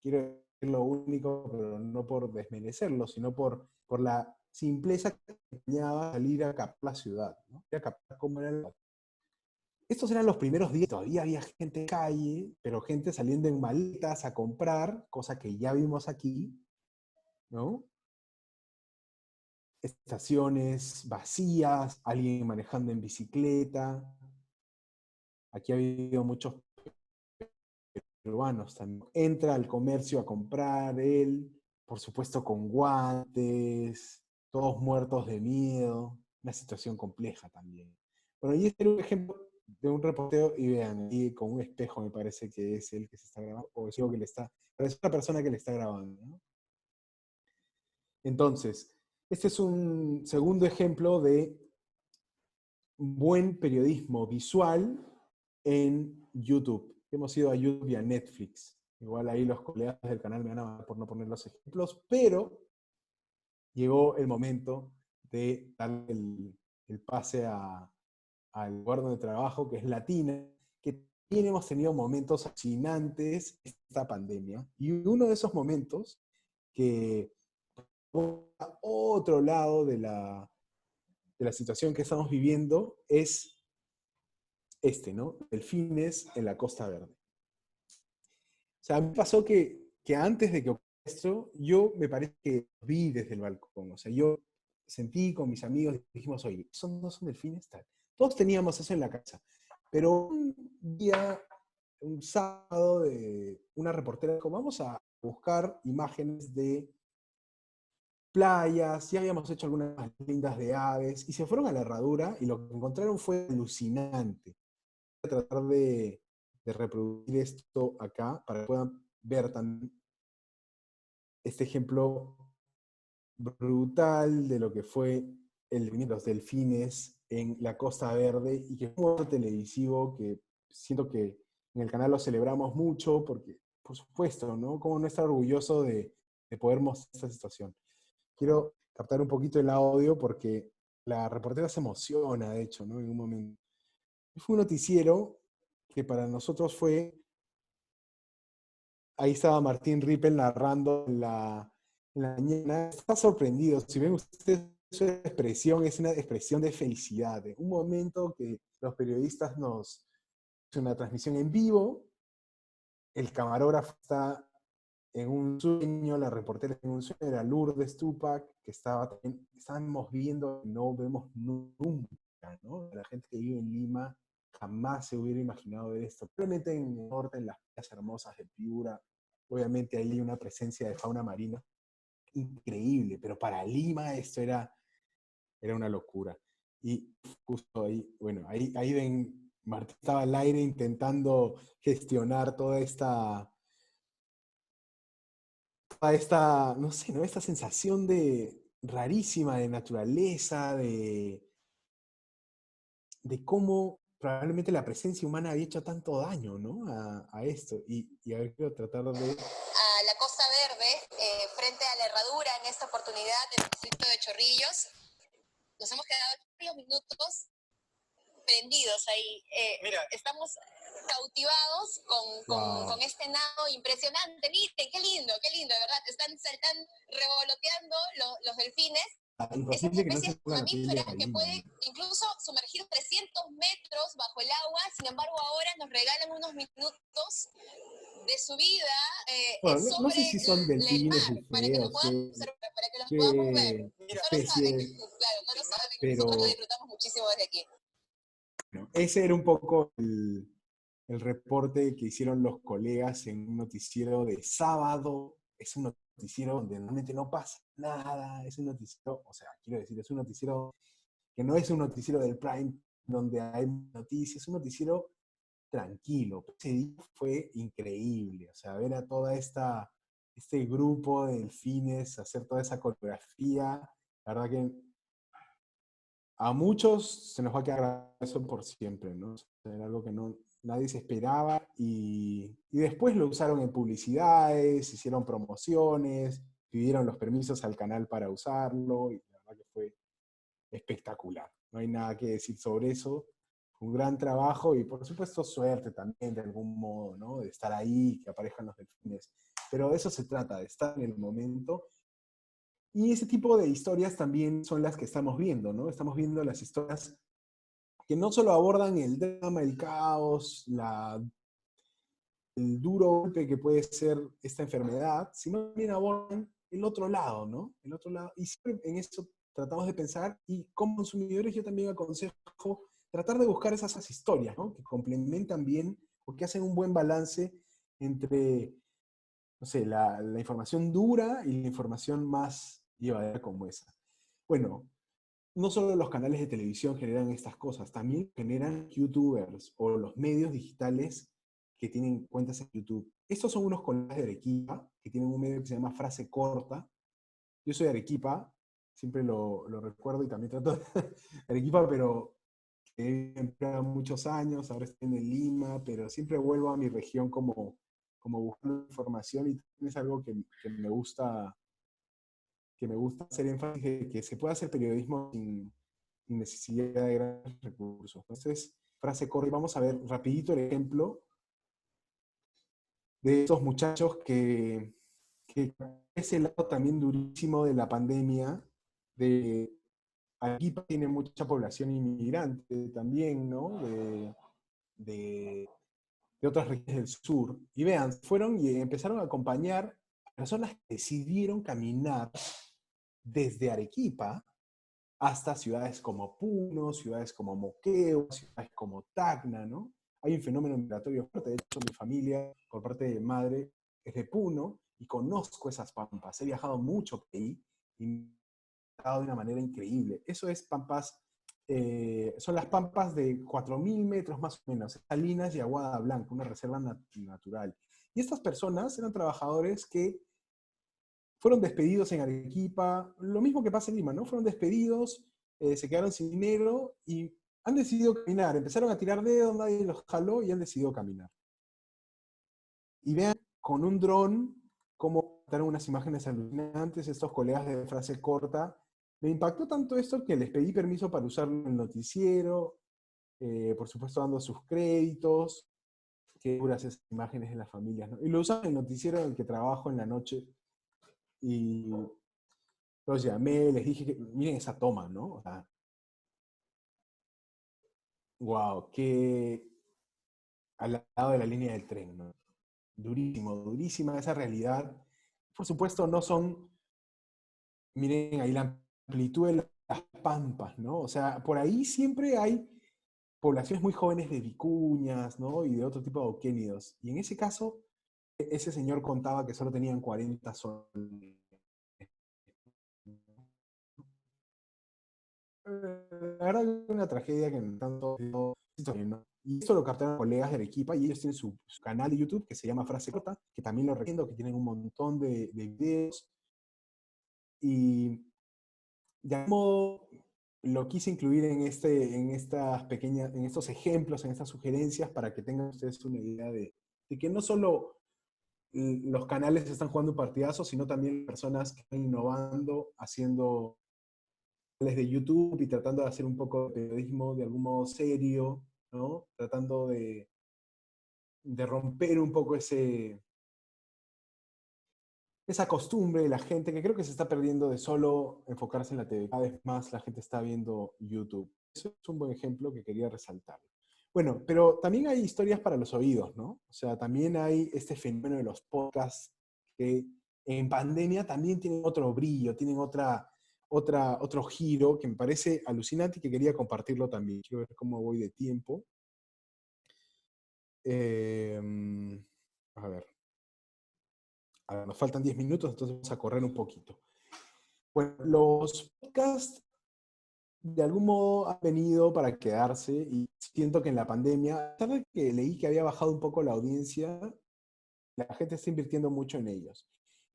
quiero decir lo único, pero no por desmerecerlo, sino por la simpleza que tenía salir a captar la ciudad, ¿no? A captar cómo era la... Estos eran los primeros días, todavía había gente en calle, pero gente saliendo en maletas a comprar, cosa que ya vimos aquí, ¿no? Estaciones vacías, alguien manejando en bicicleta. Aquí ha habido muchos peruanos también. Entra al comercio a comprar él, por supuesto con guantes, todos muertos de miedo, una situación compleja también. Bueno, y este es un ejemplo de un reportero, y vean, ahí con un espejo me parece que es el que se está grabando, o es que le está, pero es una persona que le está grabando, ¿no? Entonces, este es un segundo ejemplo de buen periodismo visual en YouTube. Hemos ido a YouTube y a Netflix. Igual ahí los colegas del canal me van a matar por no poner los ejemplos, pero llegó el momento de darle el pase al lugar donde trabajo, que es Latina, que también hemos tenido momentos fascinantes esta pandemia. Y uno de esos momentos que a otro lado de la situación que estamos viviendo es ¿no? Delfines en la Costa Verde. O sea, a mí me pasó que antes de que ocurriera esto, yo me parece que vi desde el balcón. O sea, yo sentí con mis amigos, dijimos, oye, ¿esos no son delfines? Tal. Todos teníamos eso en la casa. Pero un día, un sábado, una reportera dijo, vamos a buscar imágenes de playas, ya habíamos hecho algunas más lindas de aves, y se fueron a la herradura y lo que encontraron fue alucinante. Voy a tratar de reproducir esto acá para que puedan ver también este ejemplo brutal de lo que fue los delfines en la Costa Verde y que fue un evento televisivo que siento que en el canal lo celebramos mucho porque, por supuesto, ¿no? Cómo no estar orgulloso de poder mostrar esta situación. Quiero captar un poquito el audio porque la reportera se emociona, de hecho, ¿no? En un momento. Fue un noticiero que para nosotros fue. Ahí estaba Martín Rippel narrando en la mañana. Está sorprendido. Si ven ustedes su expresión, es una expresión de felicidad. De un momento que los periodistas nos. Es una transmisión en vivo. El camarógrafo está en un sueño, la reportera en un sueño, era Lourdes Tupac, que estábamos viendo, no vemos nunca, ¿no? La gente que vive en Lima jamás se hubiera imaginado ver esto. Probablemente en el norte, en las playas hermosas de Piura, obviamente ahí hay una presencia de fauna marina increíble, pero para Lima esto era una locura. Y justo ahí, bueno, ahí ven, Martín estaba al aire intentando gestionar toda esta, no sé, ¿no? Esta sensación rarísima de naturaleza, de cómo probablemente la presencia humana había hecho tanto daño, ¿no? A esto. Y a ver, quiero tratar de. A la Costa Verde, frente a la herradura, en esta oportunidad del distrito de Chorrillos. Nos hemos quedado varios minutos prendidos ahí. Mira, estamos cautivados con este nado impresionante. Miren, qué lindo, de verdad. Están saltando, revoloteando los delfines. Es una especie mamífera que puede incluso sumergir 300 metros bajo el agua. Sin embargo, ahora nos regalan unos minutos de su vida Bueno, no sé sobre si son delfines, el mar, para que lo podamos observar, para que los podamos ver. qué No especie, lo saben, claro, no lo saben. pero Nosotros lo disfrutamos muchísimo desde aquí. bueno, ese era un poco el reporte que hicieron los colegas en un noticiero de sábado. Es un noticiero donde normalmente no pasa nada, es un noticiero, o sea, quiero decir, es un noticiero que no es un noticiero del Prime donde hay noticias, es un noticiero tranquilo. Ese día fue increíble, o sea, ver a toda este grupo de delfines hacer toda esa coreografía, la verdad que a muchos se nos va a quedar eso por siempre, ¿no? O sea, era algo que nadie se esperaba y después lo usaron en publicidades, hicieron promociones, pidieron los permisos al canal para usarlo y la verdad que fue espectacular. No hay nada que decir sobre eso. Fue un gran trabajo y por supuesto suerte también de algún modo, ¿no? De estar ahí, que aparezcan los delfines. Pero de eso se trata, de estar en el momento. Y ese tipo de historias también son las que estamos viendo, ¿no? Estamos viendo las historias que no solo abordan el drama, el caos, el duro golpe que puede ser esta enfermedad, sino también abordan el otro lado, ¿no? El otro lado. Y siempre en eso tratamos de pensar y como consumidores yo también aconsejo tratar de buscar esas historias, ¿no? Que complementan bien o que hacen un buen balance entre, no sé, la información dura y la información más llevadera como esa. Bueno, no solo los canales de televisión generan estas cosas, también generan youtubers o los medios digitales que tienen cuentas en YouTube. Estos son unos colegas de Arequipa que tienen un medio que se llama Frase Corta. Yo soy de Arequipa, siempre lo recuerdo y también trato de Arequipa, pero he vivido en Praga muchos años, ahora estoy en Lima, pero siempre vuelvo a mi región como buscando información y es algo que me gusta hacer énfasis de que se puede hacer periodismo sin necesidad de grandes recursos. Entonces, Frase Corta, y vamos a ver rapidito el ejemplo de estos muchachos que ese lado también durísimo de la pandemia, aquí tiene mucha población inmigrante también, ¿no? De, de otras regiones del sur. Y vean, fueron y empezaron a acompañar a personas que decidieron caminar desde Arequipa hasta ciudades como Puno, ciudades como Moquegua, ciudades como Tacna, ¿no? Hay un fenómeno migratorio fuerte. De hecho, mi familia, por parte de madre, es de Puno, y conozco esas pampas. He viajado mucho por ahí y me he viajado de una manera increíble. Eso es pampas, son las pampas de 4.000 metros más o menos, Salinas y Aguada Blanca, una reserva natural. Y estas personas eran trabajadores que fueron despedidos en Arequipa, lo mismo que pasa en Lima, ¿no? Fueron despedidos, se quedaron sin dinero y han decidido caminar. Empezaron a tirar dedos, nadie los jaló y han decidido caminar. Y vean con un dron cómo montaron unas imágenes alucinantes, estos colegas de frase corta. Me impactó tanto esto que les pedí permiso para usarlo en el noticiero, por supuesto dando sus créditos, que duras esas imágenes de las familias, ¿no? Y lo usan en el noticiero en el que trabajo en la noche. Y los llamé, les dije que miren esa toma, ¿no? O sea, wow, que al lado de la línea del tren, ¿no? Durísimo, durísima esa realidad. Por supuesto, no son, miren ahí la amplitud de las pampas, ¿no? O sea, por ahí siempre hay poblaciones muy jóvenes de vicuñas, ¿no? Y de otro tipo de auquénidos. Y en ese caso, ese señor contaba que solo tenían 40 soles. La verdad es una tragedia que en tanto, ¿no? Y esto lo captaron colegas de Arequipa y ellos tienen su canal de YouTube que se llama Frase Corta, que también lo recomiendo, que tienen un montón de videos. Y de algún modo lo quise incluir en estas pequeñas, en estos ejemplos, en estas sugerencias, para que tengan ustedes una idea de que no solo los canales están jugando un partidazo, sino también personas que están innovando, haciendo de YouTube y tratando de hacer un poco de periodismo de algún modo serio, ¿no? Tratando de romper un poco esa costumbre de la gente que creo que se está perdiendo de solo enfocarse en la TV. Cada vez más la gente está viendo YouTube. Eso es un buen ejemplo que quería resaltar. Bueno, pero también hay historias para los oídos, ¿no? O sea, también hay este fenómeno de los podcasts que en pandemia también tienen otro brillo, tienen otro giro que me parece alucinante y que quería compartirlo también. Quiero ver cómo voy de tiempo. A ver, nos faltan 10 minutos, entonces vamos a correr un poquito. Bueno, los podcasts de algún modo han venido para quedarse y siento que en la pandemia, a pesar de que leí que había bajado un poco la audiencia, la gente está invirtiendo mucho en ellos.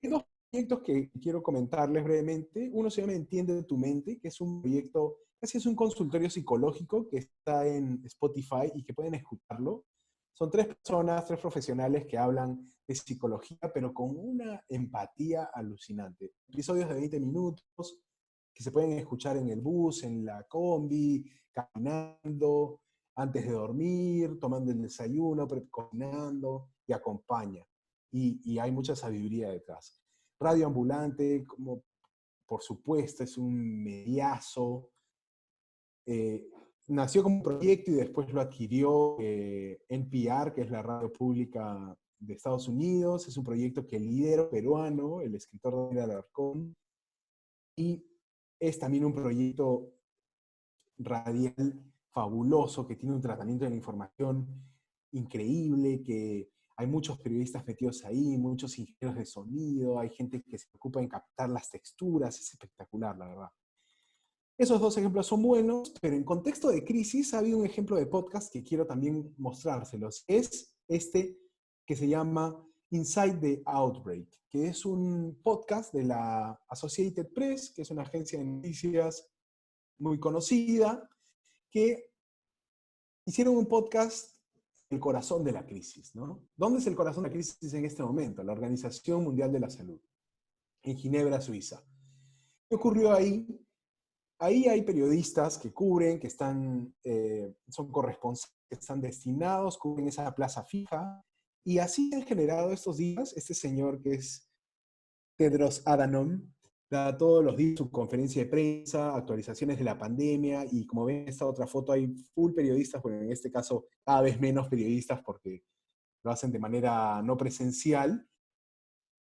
Hay dos proyectos que quiero comentarles brevemente. Uno se llama Entiende tu mente, que es un proyecto, casi es un consultorio psicológico que está en Spotify y que pueden escucharlo. Son 3 personas, 3 profesionales que hablan de psicología, pero con una empatía alucinante. Episodios de 20 minutos que se pueden escuchar en el bus, en la combi, caminando, antes de dormir, tomando el desayuno, cocinando, y acompaña. Y hay mucha sabiduría detrás. Radio Ambulante, como por supuesto, es un mediazo. Nació como un proyecto y después lo adquirió NPR, que es la radio pública de Estados Unidos. Es un proyecto que lidera peruano, el escritor Daniel Alarcón. Y es también un proyecto radial fabuloso, que tiene un tratamiento de la información increíble, que hay muchos periodistas metidos ahí, muchos ingenieros de sonido, hay gente que se preocupa en captar las texturas, es espectacular, la verdad. Esos 2 ejemplos son buenos, pero en contexto de crisis ha habido un ejemplo de podcast que quiero también mostrárselos. Es este que se llama Inside the Outbreak, que es un podcast de la Associated Press, que es una agencia de noticias muy conocida, que hicieron un podcast, El corazón de la crisis, ¿no? ¿Dónde es el corazón de la crisis en este momento? La Organización Mundial de la Salud, en Ginebra, Suiza. ¿Qué ocurrió ahí? Ahí hay periodistas que cubren, que son corresponsales, que están destinados, cubren esa plaza fija, y así han generado estos días, este señor que es Tedros Adhanom, da todos los días su conferencia de prensa, actualizaciones de la pandemia, y como ven en esta otra foto hay full periodistas, bueno, en este caso cada vez menos periodistas porque lo hacen de manera no presencial,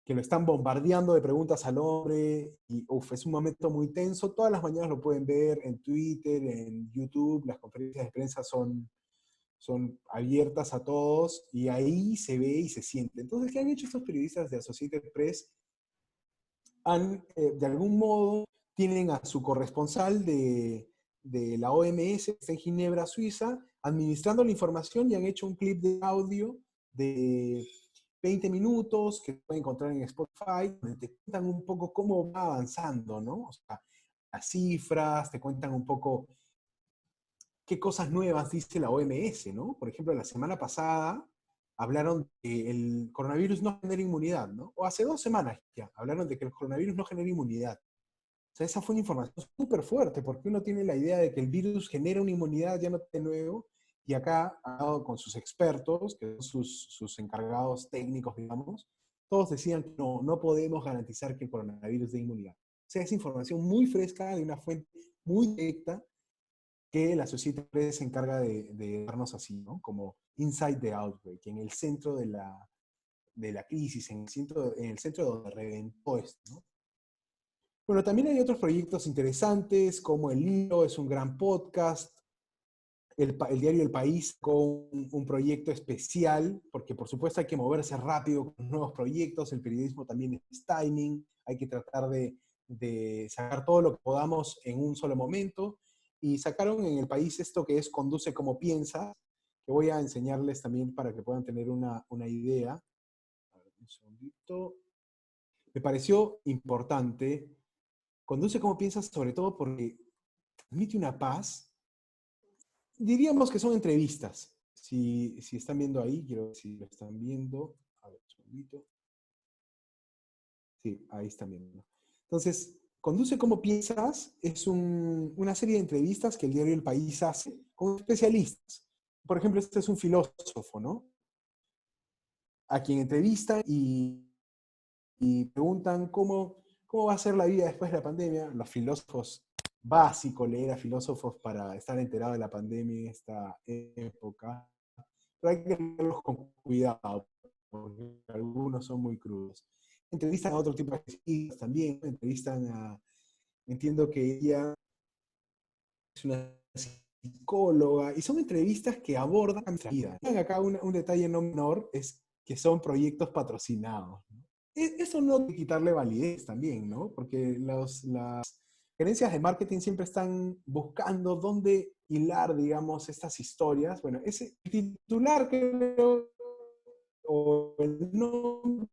que lo están bombardeando de preguntas al hombre, y es un momento muy tenso. Todas las mañanas lo pueden ver en Twitter, en YouTube, las conferencias de prensa son son abiertas a todos y ahí se ve y se siente. Entonces, ¿qué han hecho estos periodistas de Associated Press? De algún modo, tienen a su corresponsal de la OMS, que está en Ginebra, Suiza, administrando la información y han hecho un clip de audio de 20 minutos que pueden encontrar en Spotify, donde te cuentan un poco cómo va avanzando, ¿no? O sea, las cifras, te cuentan un poco qué cosas nuevas dice la OMS, ¿no? Por ejemplo, la semana pasada hablaron de que el coronavirus no genera inmunidad, ¿no? O hace 2 semanas ya hablaron de que el coronavirus no genera inmunidad. O sea, esa fue una información súper fuerte, porque uno tiene la idea de que el virus genera una inmunidad ya no de nuevo, y acá, hablado con sus expertos, que son sus encargados técnicos, digamos, todos decían que no podemos garantizar que el coronavirus dé inmunidad. O sea, es información muy fresca, de una fuente muy directa, que la Associated Press se encarga de darnos así, ¿no? Como inside the outbreak, en el centro de la crisis, en el centro donde reventó esto, ¿no? Bueno, también hay otros proyectos interesantes, como El Hilo es un gran podcast, el diario El País con un proyecto especial, porque por supuesto hay que moverse rápido con nuevos proyectos, el periodismo también es timing, hay que tratar de sacar todo lo que podamos en un solo momento, y sacaron en El País esto que es Conduce como piensas, que voy a enseñarles también para que puedan tener una idea. A ver, un segundito. Me pareció importante. Conduce como piensas, sobre todo porque transmite una paz. Diríamos que son entrevistas. Si están viendo ahí, quiero ver si lo están viendo. A ver, un segundito. Sí, ahí están viendo. Entonces, Conduce como piensas es una serie de entrevistas que el diario El País hace con especialistas. Por ejemplo, este es un filósofo, ¿no? A quien entrevistan y preguntan cómo va a ser la vida después de la pandemia. Los filósofos, básico leer a filósofos para estar enterado de la pandemia en esta época, pero hay que leerlos con cuidado, porque algunos son muy crudos. Entrevistan a otro tipo de especialistas también, entiendo que ella es una psicóloga, y son entrevistas que abordan nuestra vida. Acá un detalle no menor es que son proyectos patrocinados, ¿no? Eso no tiene que quitarle validez también, ¿no? Porque las gerencias de marketing siempre están buscando dónde hilar, digamos, estas historias. Bueno, ese titular, creo, o el nombre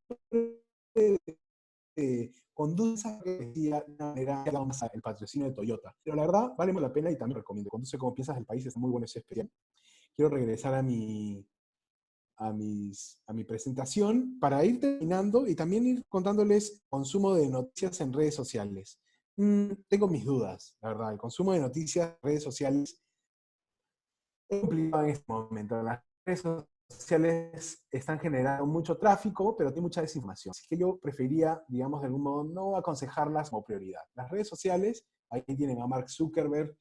Conduce que decía de una manera el patrocinio de Toyota. Pero la verdad, vale la pena y también recomiendo. Conduce como piensas del país, está muy bueno ese especial. Quiero regresar a mi presentación para ir terminando y también ir contándoles consumo de noticias en redes sociales. Tengo mis dudas, la verdad. El consumo de noticias en redes sociales es complicado en este momento. Las redes sociales están generando mucho tráfico, pero tiene mucha desinformación. Así que yo preferiría, digamos, de algún modo, no aconsejarlas como prioridad. Las redes sociales, ahí tienen a Mark Zuckerberg,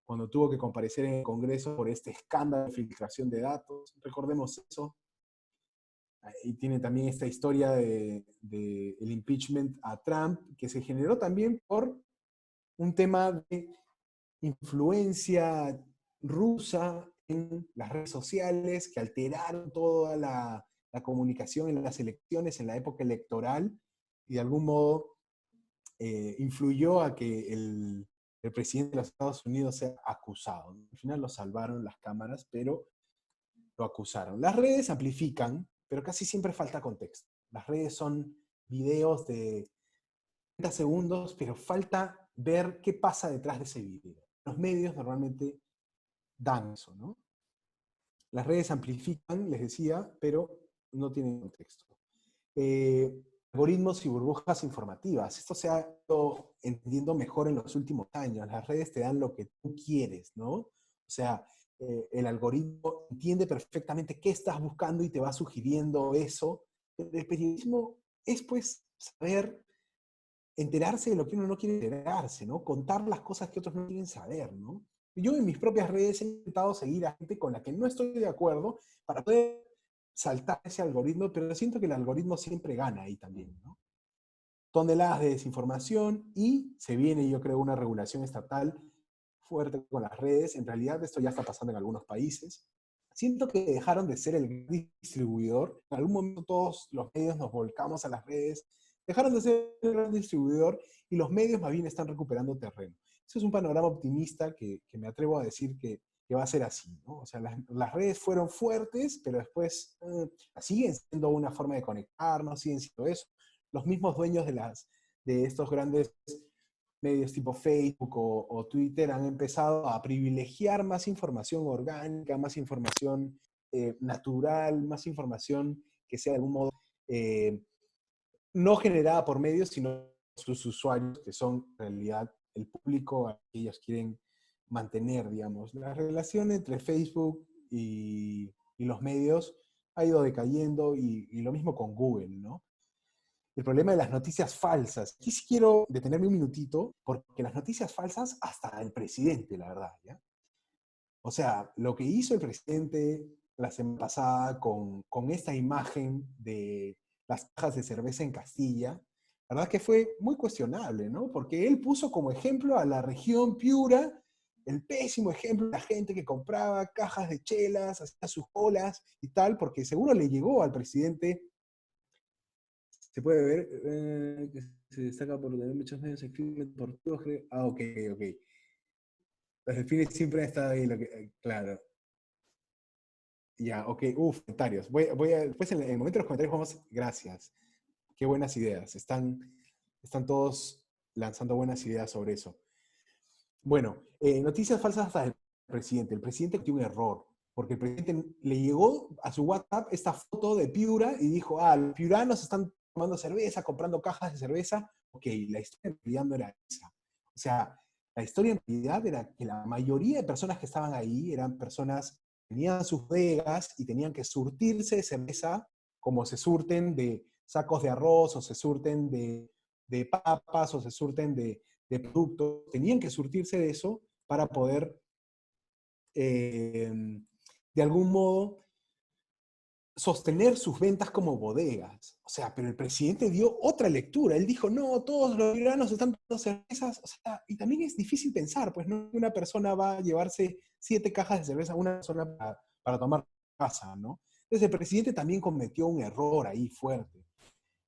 cuando tuvo que comparecer en el Congreso por este escándalo de filtración de datos. Recordemos eso. Y tiene también esta historia de el impeachment a Trump, que se generó también por un tema de influencia rusa en las redes sociales, que alteraron toda la comunicación en las elecciones, en la época electoral, y de algún modo influyó a que el presidente de los Estados Unidos sea acusado. Al final lo salvaron las cámaras, pero lo acusaron. Las redes amplifican, pero casi siempre falta contexto. Las redes son videos de 30 segundos, pero falta ver qué pasa detrás de ese video. Los medios normalmente dan eso, ¿no? Las redes amplifican, les decía, pero no tienen contexto. Algoritmos y burbujas informativas. Esto se ha ido entendiendo mejor en los últimos años. Las redes te dan lo que tú quieres, ¿no? O sea, el algoritmo entiende perfectamente qué estás buscando y te va sugiriendo eso. El periodismo es, pues, saber enterarse de lo que uno no quiere enterarse, ¿no? Contar las cosas que otros no quieren saber, ¿no? Yo en mis propias redes he intentado seguir a gente con la que no estoy de acuerdo para poder saltar ese algoritmo, pero siento que el algoritmo siempre gana ahí también, ¿no? Toneladas de desinformación y se viene, yo creo, una regulación estatal fuerte con las redes. En realidad esto ya está pasando en algunos países. siento que dejaron de ser el distribuidor. En algún momento todos los medios nos volcamos a las redes, dejaron de ser el gran distribuidor y los medios más bien están recuperando terreno. Eso es un panorama optimista que me atrevo a decir que va a ser así, ¿no? O sea, las redes fueron fuertes, pero después siguen siendo una forma de conectarnos, siguen siendo eso. Los mismos dueños de estos grandes medios tipo Facebook o Twitter han empezado a privilegiar más información orgánica, más información natural, más información que sea de algún modo no generada por medios, sino sus usuarios, que son en realidad el público al que ellos quieren mantener, digamos. La relación entre Facebook y los medios ha ido decayendo y lo mismo con Google, ¿no? El problema de las noticias falsas. Aquí sí quiero detenerme un minutito, porque las noticias falsas, hasta el presidente, la verdad, ¿ya? O sea, lo que hizo el presidente la semana pasada con esta imagen de las cajas de cerveza en Castilla, la verdad que fue muy cuestionable, ¿no? Porque él puso como ejemplo a la región Piura, el pésimo ejemplo de la gente que compraba cajas de chelas, hacía sus colas y tal, porque seguro le llegó al presidente. Se puede ver que se destaca por tener muchos medios escritos deportivos. Ah, ok, ok. Los delfines siempre han estado ahí, claro. Ya, ok, comentarios. Después en el momento de los comentarios vamos, gracias. Qué buenas ideas. Están todos lanzando buenas ideas sobre eso. Bueno, noticias falsas hasta el presidente. El presidente cometió un error, porque el presidente le llegó a su WhatsApp esta foto de Piura y dijo, los piuranos están tomando cerveza, comprando cajas de cerveza. Ok, la historia en realidad no era esa. O sea, la historia en realidad era que la mayoría de personas que estaban ahí eran personas que tenían sus bodegas y tenían que surtirse de cerveza como se surten de sacos de arroz o se surten de papas o se surten de productos. Tenían que surtirse de eso para poder, de algún modo, sostener sus ventas como bodegas. O sea, pero el presidente dio otra lectura. Él dijo, no, todos los ciudadanos están tomando cervezas. O sea, y también es difícil pensar, pues no una persona va a llevarse 7 cajas de cerveza a una persona para tomar casa, ¿no? Entonces el presidente también cometió un error ahí fuerte.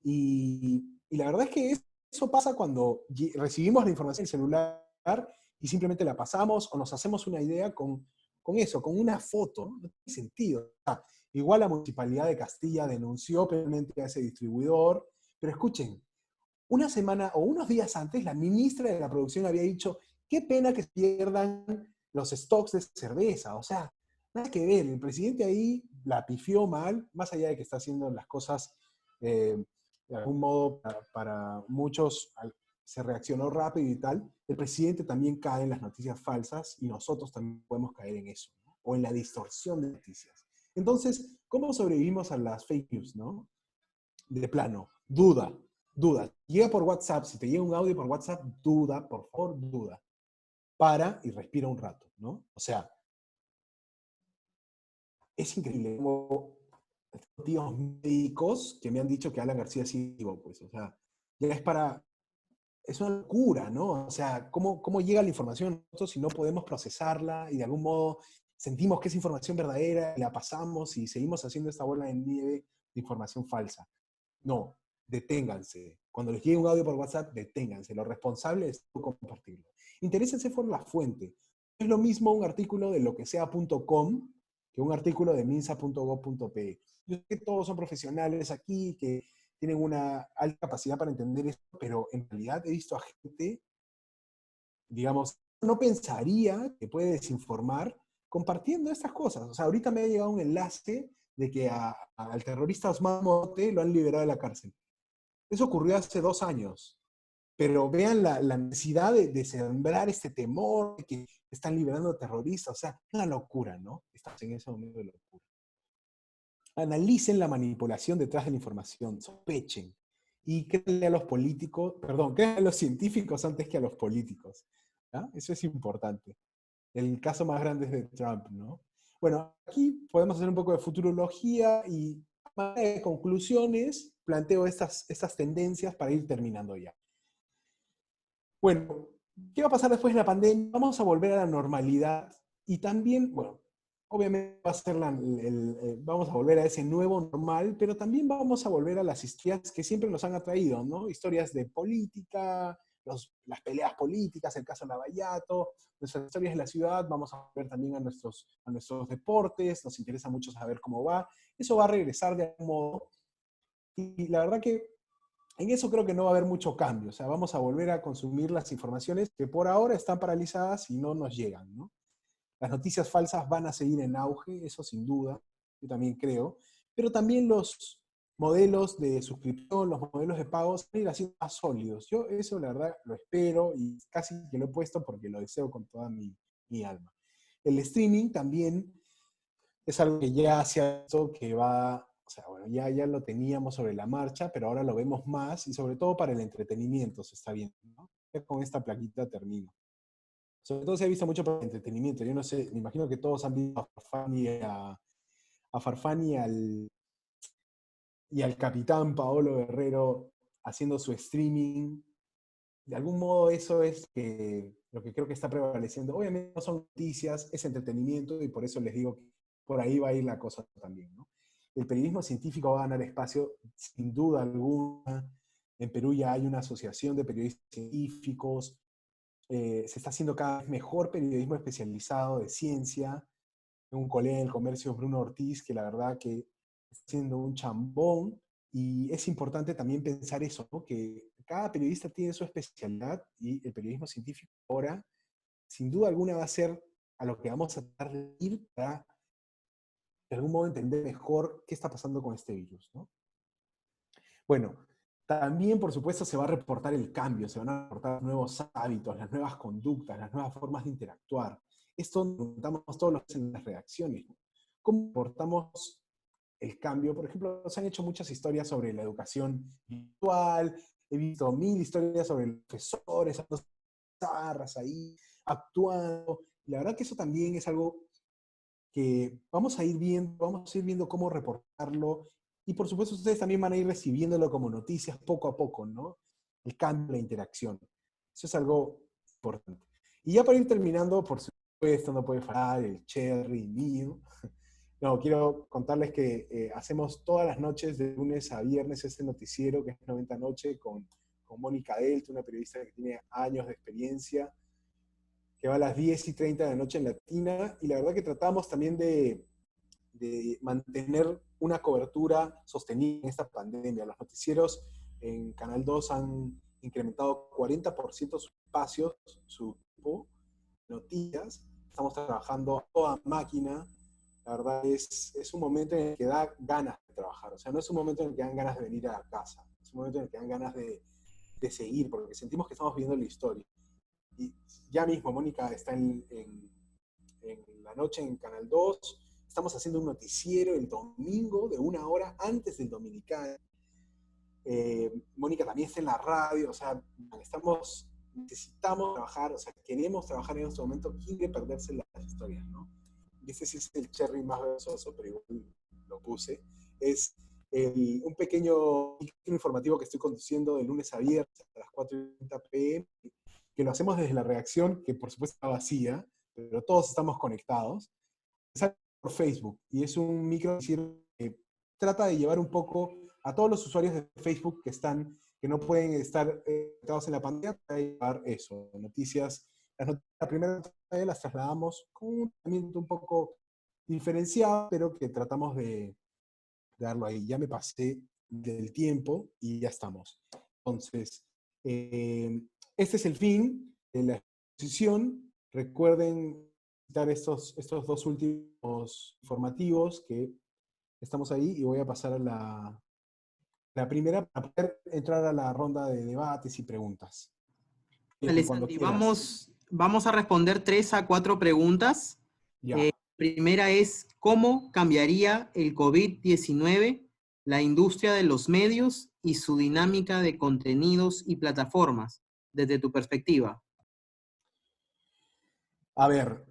Y la verdad es que eso pasa cuando recibimos la información en el celular y simplemente la pasamos o nos hacemos una idea con eso, con una foto. No tiene sentido. Igual la Municipalidad de Castilla denunció penalmente a ese distribuidor, pero escuchen, una semana o unos días antes la ministra de la Producción había dicho, qué pena que se pierdan los stocks de cerveza. O sea, nada que ver, el presidente ahí la pifió mal, más allá de que está haciendo las cosas de algún modo para muchos se reaccionó rápido y tal, el presidente también cae en las noticias falsas y nosotros también podemos caer en eso, ¿no? O en la distorsión de noticias. Entonces, ¿cómo sobrevivimos a las fake news, no? De plano, duda. Llega por WhatsApp, si te llega un audio por WhatsApp, duda, por favor, duda. Para y respira un rato, ¿no? O sea, es increíble como tíos médicos que me han dicho que Alan García es ciego, pues, o sea, ya es una locura, ¿no? O sea, ¿cómo llega la información a nosotros si no podemos procesarla y de algún modo sentimos que es información verdadera y la pasamos y seguimos haciendo esta bola de nieve de información falsa? No, deténganse. Cuando les llegue un audio por WhatsApp, deténganse. Lo responsable es compartirlo. Interésense por la fuente. Es lo mismo un artículo de loquesea.com que un artículo de minsa.gov.pe. Yo sé que todos son profesionales aquí, que tienen una alta capacidad para entender esto, pero en realidad he visto a gente, digamos, no pensaría que puede desinformar compartiendo estas cosas. O sea, ahorita me ha llegado un enlace de que al terrorista Osman Mote lo han liberado de la cárcel. Eso ocurrió hace 2 años. Pero vean la necesidad de sembrar este temor de que están liberando terroristas. O sea, una locura, ¿no? Estamos en ese momento de locura. Analicen la manipulación detrás de la información, sospechen. Y créanle a los políticos, créanle a los científicos antes que a los políticos. ¿Ah? Eso es importante. El caso más grande es de Trump, ¿no? Bueno, aquí podemos hacer un poco de futurología y a manera de conclusiones planteo estas tendencias para ir terminando ya. Bueno, ¿qué va a pasar después de la pandemia? Vamos a volver a la normalidad y también, bueno, obviamente va a ser vamos a volver a ese nuevo normal, pero también vamos a volver a las historias que siempre nos han atraído, ¿no? Historias de política, las peleas políticas, el caso Lavallato, nuestras historias de la ciudad, vamos a ver también a nuestros deportes, nos interesa mucho saber cómo va. Eso va a regresar de algún modo. Y la verdad que en eso creo que no va a haber mucho cambio. O sea, vamos a volver a consumir las informaciones que por ahora están paralizadas y no nos llegan, ¿no? Las noticias falsas van a seguir en auge, eso sin duda, yo también creo, pero también los modelos de suscripción, los modelos de pagos van a ir así más sólidos. Yo eso la verdad lo espero y casi que lo he puesto porque lo deseo con toda mi alma. El streaming también es algo que ya se ha visto que va, o sea, bueno, ya lo teníamos sobre la marcha, pero ahora lo vemos más y sobre todo para el entretenimiento se está viendo, ¿no? Ya con esta plaquita termino. Sobre todo se ha visto mucho por el entretenimiento. Yo no sé, me imagino que todos han visto a Farfán y al capitán Paolo Guerrero haciendo su streaming. De algún modo eso es lo que creo que está prevaleciendo. Obviamente no son noticias, es entretenimiento y por eso les digo que por ahí va a ir la cosa también, ¿no? El periodismo científico va a ganar espacio sin duda alguna. En Perú ya hay una asociación de periodistas científicos. Se está haciendo cada vez mejor periodismo especializado de ciencia. Tengo un colega del comercio, Bruno Ortiz, que la verdad que está haciendo un chambón. Y es importante también pensar eso, ¿no? Que cada periodista tiene su especialidad y el periodismo científico ahora, sin duda alguna, va a ser a lo que vamos a tratar de ir para, de algún modo, entender mejor qué está pasando con este virus, ¿no? Bueno, también, por supuesto, se va a reportar el cambio, se van a reportar los nuevos hábitos, las nuevas conductas, las nuevas formas de interactuar. Esto nos preguntamos todos los días en las redacciones, ¿no? ¿Cómo reportamos el cambio? Por ejemplo, se han hecho muchas historias sobre la educación virtual, he visto 1000 historias sobre los profesores, las pizarras ahí, actuando. La verdad que eso también es algo que vamos a ir viendo cómo reportarlo, y por supuesto ustedes también van a ir recibiéndolo como noticias poco a poco, ¿no? El cambio, la interacción. Eso es algo importante. Y ya para ir terminando, por supuesto, no puede faltar el cherry mío. No, quiero contarles que hacemos todas las noches, de lunes a viernes, este noticiero que es 90 Noche, con Mónica Delta, una periodista que tiene años de experiencia, que va a las 10:30 de la noche en Latina, y la verdad que tratamos también de mantener una cobertura sostenida en esta pandemia. Los noticieros en Canal 2 han incrementado 40% sus espacios, su tiempo, noticias. Estamos trabajando a toda máquina. La verdad es un momento en el que da ganas de trabajar. O sea, no es un momento en el que dan ganas de venir a la casa. Es un momento en el que dan ganas de seguir, porque sentimos que estamos viviendo la historia. Y ya mismo Mónica está en la noche en Canal 2. Estamos haciendo un noticiero el domingo de 1 hora antes del dominical. Mónica también está en la radio. O sea, necesitamos trabajar, o sea, queremos trabajar en este momento. ¿Quién quiere perderse las historias, no? Y ese sí es el cherry más versoso, pero igual lo puse. Es un pequeño informativo que estoy conduciendo de lunes a viernes a las 4:30 p.m., que lo hacemos desde la redacción, que por supuesto está vacía, pero todos estamos conectados. Sale por Facebook y es un micro que trata de llevar un poco a todos los usuarios de Facebook que no pueden estar conectados en la pantalla, para llevar eso, noticias. La primera noticia las trasladamos con un tratamiento un poco diferenciado, pero que tratamos de darlo ahí. Ya me pasé del tiempo y ya estamos. Entonces, este es el fin de la exposición. Recuerden dar estos dos últimos informativos que estamos ahí, y voy a pasar a la primera para poder entrar a la ronda de debates y preguntas. Dale, Cuando Santi, quieras. vamos a responder 3 a 4 preguntas. Ya. Primera es, ¿cómo cambiaría el COVID-19 la industria de los medios y su dinámica de contenidos y plataformas, desde tu perspectiva? A ver,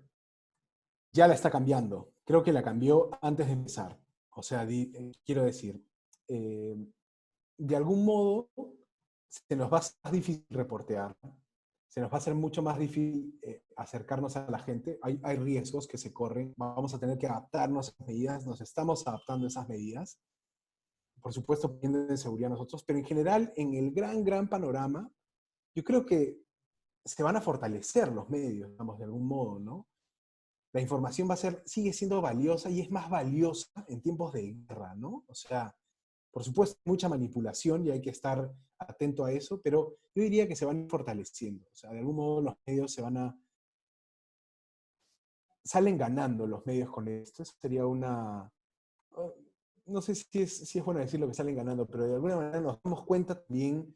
ya la está cambiando. Creo que la cambió antes de empezar. O sea, quiero decir, de algún modo se nos va a ser más difícil reportear. se nos va a hacer mucho más difícil acercarnos a la gente. Hay riesgos que se corren, vamos a tener que adaptarnos a esas medidas, nos estamos adaptando a esas medidas. Por supuesto, poniendo en seguridad nosotros, pero en general, en el gran panorama, yo creo que se van a fortalecer los medios, digamos, de algún modo, ¿no? La información sigue siendo valiosa y es más valiosa en tiempos de guerra, ¿no? O sea, por supuesto, mucha manipulación y hay que estar atento a eso, pero yo diría que se van fortaleciendo. O sea, de algún modo los medios salen ganando los medios con esto. Eso sería no sé si es bueno decir lo que salen ganando, pero de alguna manera nos damos cuenta también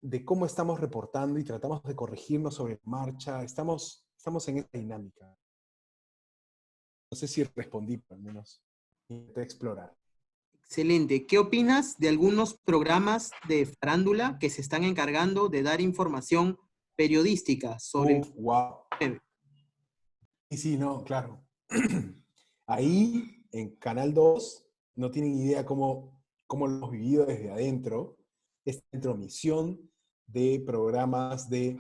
de cómo estamos reportando y tratamos de corregirnos sobre marcha. Estamos en esta dinámica. No sé si respondí, pero al menos intenté explorar. Excelente. ¿Qué opinas de algunos programas de farándula que se están encargando de dar información periodística sobre wow. Y sí, no, claro. Ahí, en Canal 2, no tienen idea cómo lo hemos vivido desde adentro, esta intromisión de programas de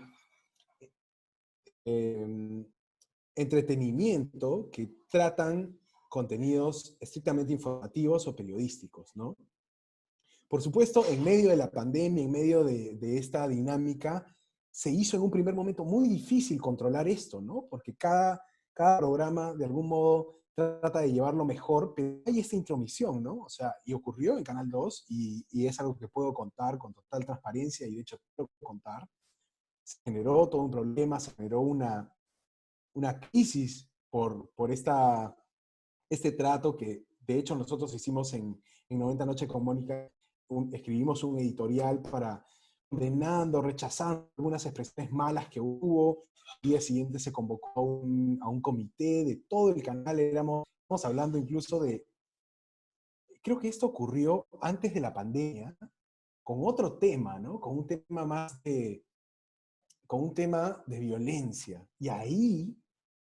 entretenimiento que tratan contenidos estrictamente informativos o periodísticos, ¿no? Por supuesto, en medio de la pandemia, en medio de esta dinámica, se hizo en un primer momento muy difícil controlar esto, ¿no? Porque cada programa, de algún modo, trata de llevarlo mejor, pero hay esta intromisión, ¿no? O sea, y ocurrió en Canal 2, y es algo que puedo contar con total transparencia, y de hecho quiero contar. Se generó todo un problema, se generó una crisis por este trato que, de hecho, nosotros hicimos en 90 Noches con Mónica, escribimos un editorial condenando, rechazando algunas expresiones malas que hubo. El día siguiente se convocó a un comité de todo el canal. Estamos hablando incluso creo que esto ocurrió antes de la pandemia, con otro tema, ¿no? Con un tema de violencia. Y ahí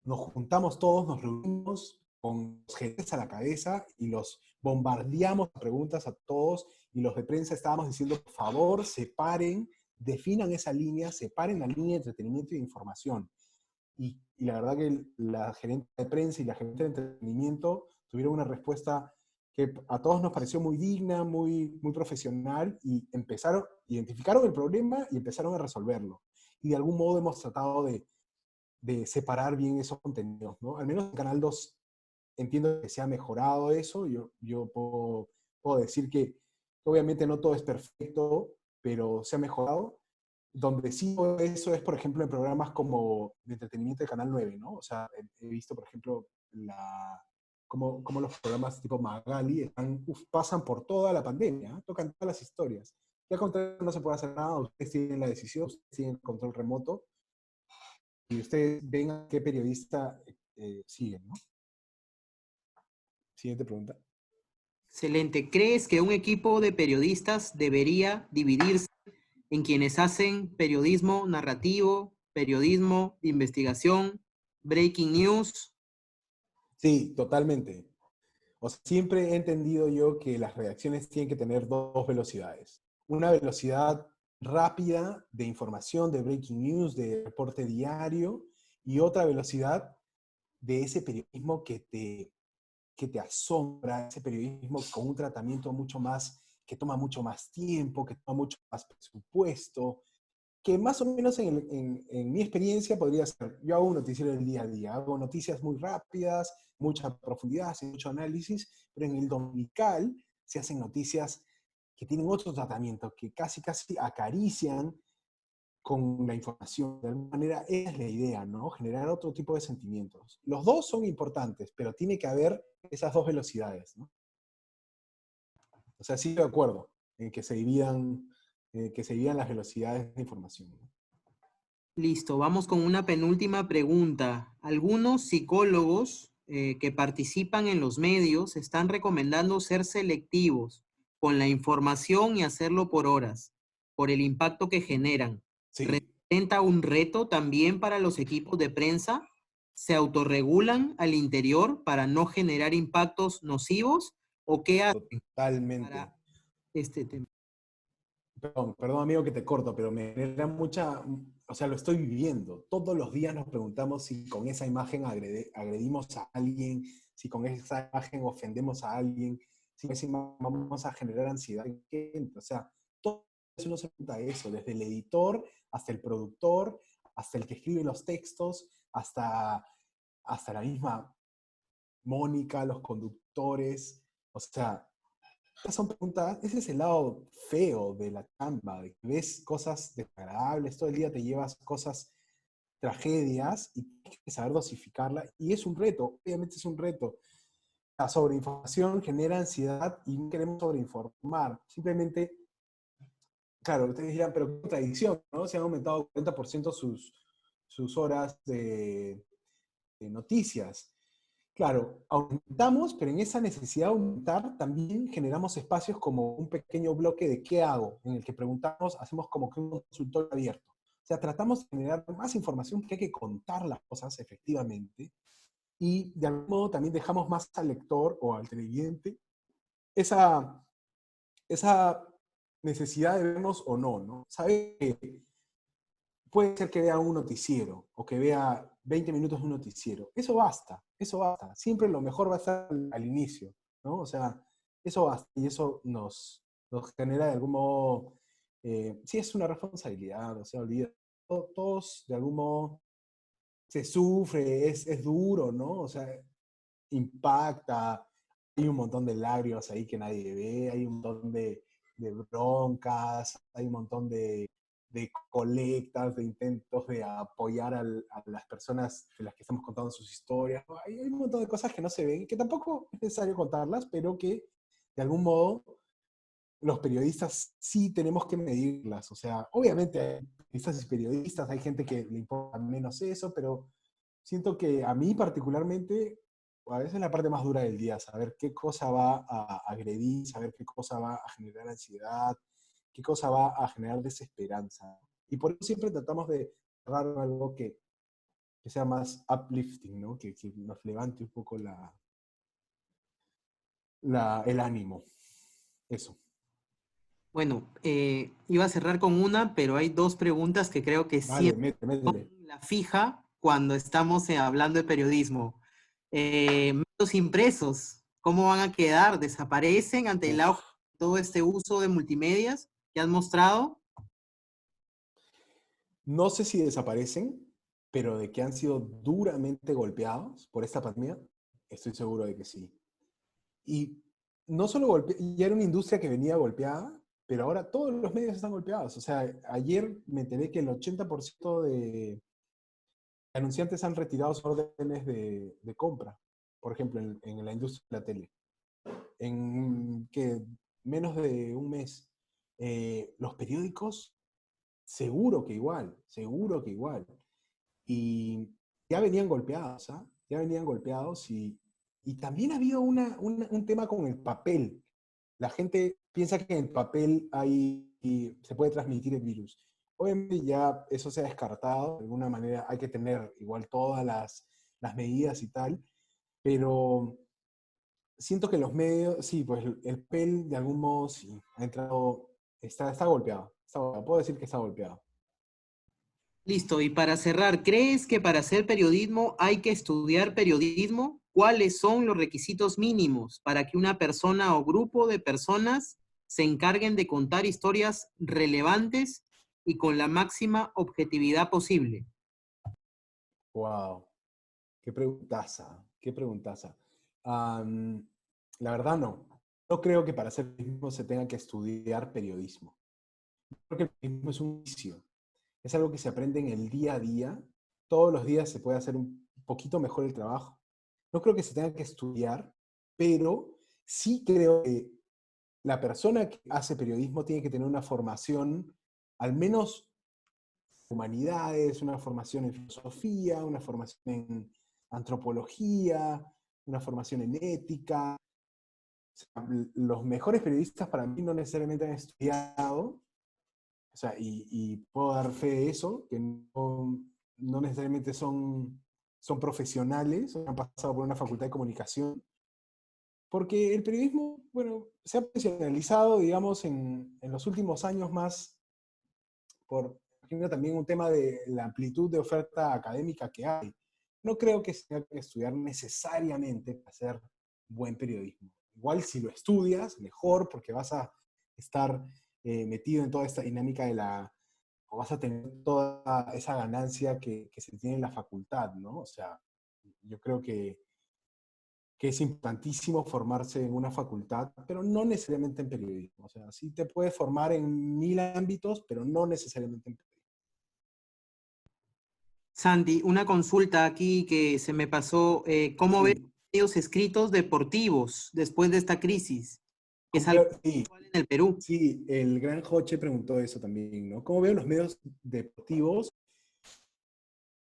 nos juntamos todos, nos reunimos con los jefes a la cabeza y los bombardeamos de preguntas a todos, y los de prensa estábamos diciendo, por favor, separen, definan esa línea, separen la línea de entretenimiento y de información. Y la verdad que la gerente de prensa y la gerente de entretenimiento tuvieron una respuesta que a todos nos pareció muy digna, muy profesional, y identificaron el problema y empezaron a resolverlo. Y de algún modo hemos tratado de separar bien esos contenidos, ¿no? Al menos en Canal 2 entiendo que se ha mejorado eso. Yo puedo decir que obviamente no todo es perfecto, pero se ha mejorado. Donde sí eso es, por ejemplo, en programas como de entretenimiento de Canal 9, ¿no? O sea, he visto, por ejemplo, cómo los programas tipo Magali pasan por toda la pandemia, ¿eh? Tocan todas las historias. Ya contra no se puede hacer nada, ustedes tienen la decisión, ustedes tienen el control remoto, y ustedes ven a qué periodista siguen, ¿no? Siguiente pregunta. Excelente. ¿Crees que un equipo de periodistas debería dividirse en quienes hacen periodismo narrativo, periodismo de investigación, breaking news? Sí, totalmente. O sea, siempre he entendido yo que las redacciones tienen que tener dos velocidades. Una velocidad rápida de información, de breaking news, de reporte diario, y otra velocidad de ese periodismo que te asombra, ese periodismo con un tratamiento que toma mucho más tiempo, que toma mucho más presupuesto, que más o menos en mi experiencia podría ser, yo hago un noticiero del día a día, hago noticias muy rápidas, mucha profundidad, mucho análisis, pero en el dominical se hacen noticias que tienen otro tratamiento, que casi acarician con la información. De alguna manera, esa es la idea, ¿no? Generar otro tipo de sentimientos. Los dos son importantes, pero tiene que haber esas dos velocidades, ¿no? O sea, sí estoy de acuerdo en que se dividan las velocidades de información, ¿no? Listo, vamos con una penúltima pregunta. Algunos psicólogos que participan en los medios están recomendando ser selectivos con la información y hacerlo por horas, por el impacto que generan. Sí. ¿Representa un reto también para los equipos de prensa? ¿Se autorregulan al interior para no generar impactos nocivos? ¿O qué hacen Totalmente. para este tema? Perdón amigo que te corto, pero me genera o sea, lo estoy viviendo. Todos los días nos preguntamos si con esa imagen agredimos a alguien, si con esa imagen ofendemos a alguien, si con esa imagen vamos a generar ansiedad en gente. O sea, todo eso uno se pregunta eso, desde el editor hasta el productor, hasta el que escribe los textos, hasta la misma Mónica, los conductores. O sea, estas son preguntas, ese es el lado feo de la chamba, de que ves cosas desagradables, todo el día te llevas cosas, tragedias, y tienes que saber dosificarla, y es un reto, obviamente es un reto. La sobreinformación genera ansiedad y no queremos sobreinformar. Simplemente, claro, ustedes dirán, pero qué contradicción, ¿no? Se han aumentado 40% sus horas de noticias. Claro, aumentamos, pero en esa necesidad de aumentar también generamos espacios como un pequeño bloque de qué hago, en el que preguntamos, hacemos como que un consultorio abierto. O sea, tratamos de generar más información porque hay que contar las cosas efectivamente, y de algún modo también dejamos más al lector o al televidente esa, esa necesidad de vernos o no, ¿no? Sabe que puede ser que vea un noticiero o que vea 20 minutos de un noticiero. Eso basta, eso basta. Siempre lo mejor va a estar al inicio, ¿no? O sea, eso basta y eso nos genera de algún modo, sí es una responsabilidad, o sea, olvida, todos de algún modo se sufre, es duro, ¿no? O sea, impacta, hay un montón de lágrimas ahí que nadie ve, hay un montón de broncas, hay un montón de colectas, de intentos de apoyar a las personas de las que estamos contando sus historias. Hay un montón de cosas que no se ven, que tampoco es necesario contarlas, pero que de algún modo los periodistas sí tenemos que medirlas. O sea, obviamente hay periodistas y periodistas, hay gente que le importa menos eso, pero siento que a mí particularmente, a veces es la parte más dura del día, saber qué cosa va a agredir, saber qué cosa va a generar ansiedad, qué cosa va a generar desesperanza. Y por eso siempre tratamos de cerrar algo que sea más uplifting, ¿no? Que nos levante un poco el ánimo. Eso. Bueno, iba a cerrar con una, pero hay dos preguntas que creo que Vale, siempre métele. son la fija cuando estamos hablando de periodismo. Medios impresos, ¿cómo van a quedar? ¿Desaparecen ante el auge de todo este uso de multimedias que han mostrado? No sé si desaparecen, pero de que han sido duramente golpeados por esta pandemia, estoy seguro de que sí. Y no solo ya era una industria que venía golpeada, pero ahora todos los medios están golpeados. O sea, ayer me enteré que el 80% de anunciantes han retirado sus órdenes de compra, por ejemplo, en la industria de la tele. En que menos de un mes. Los periódicos, seguro que igual, seguro que igual. Y ya venían golpeados, ¿ah? Ya venían golpeados y también ha habido un tema con el papel. La gente piensa que en el papel se puede transmitir el virus. Obviamente ya eso se ha descartado, de alguna manera hay que tener igual todas las medidas y tal, pero siento que los medios, sí, pues el papel de algún modo sí, ha entrado, está golpeado, puedo decir que está golpeado. Listo, y para cerrar, ¿crees que para hacer periodismo hay que estudiar periodismo? ¿Cuáles son los requisitos mínimos para que una persona o grupo de personas se encarguen de contar historias relevantes y con la máxima objetividad posible? Wow, qué preguntaza, qué preguntaza. La verdad no. No creo que para hacer periodismo se tenga que estudiar periodismo. Creo que el periodismo es un vicio. Es algo que se aprende en el día a día. Todos los días se puede hacer un poquito mejor el trabajo. No creo que se tenga que estudiar, pero sí creo que la persona que hace periodismo tiene que tener una formación, al menos en humanidades, una formación en filosofía, una formación en antropología, una formación en ética. O sea, los mejores periodistas para mí no necesariamente han estudiado, o sea, y puedo dar fe de eso, que no necesariamente son profesionales, han pasado por una facultad de comunicación, porque el periodismo, bueno, se ha profesionalizado, digamos, en los últimos años más por imagino también un tema de la amplitud de oferta académica que hay. No creo que se tenga que estudiar necesariamente para hacer buen periodismo. Igual si lo estudias, mejor, porque vas a estar metido en toda esta dinámica o vas a tener toda esa ganancia que se tiene en la facultad, ¿no? O sea, yo creo que es importantísimo formarse en una facultad, pero no necesariamente en periodismo. O sea, sí te puedes formar en 1000 ámbitos, pero no necesariamente en periodismo. Santi, una consulta aquí que se me pasó. ¿Cómo ves Sí, los medios escritos deportivos después de esta crisis? Es algo sí, usual en el Perú. sí, el gran Joche preguntó eso también, ¿no? ¿Cómo veo los medios deportivos?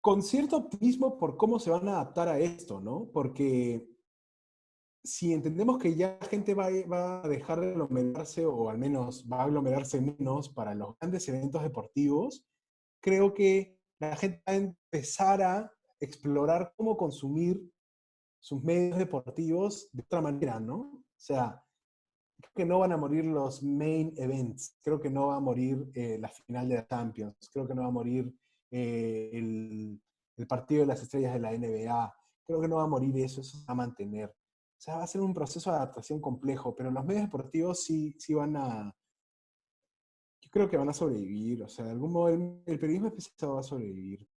Con cierto optimismo por cómo se van a adaptar a esto, ¿no? Porque si entendemos que ya la gente va a dejar de aglomerarse, o al menos va a aglomerarse menos para los grandes eventos deportivos, creo que la gente va a empezar a explorar cómo consumir sus medios deportivos de otra manera, ¿no? O sea, creo que no van a morir los main events, creo que no va a morir la final de la Champions, creo que no va a morir el partido de las estrellas de la NBA, creo que no va a morir eso se va a mantener. O sea, va a ser un proceso de adaptación complejo, pero los medios deportivos sí van a, yo creo que van a sobrevivir, o sea, de algún modo el periodismo especializado va a sobrevivir.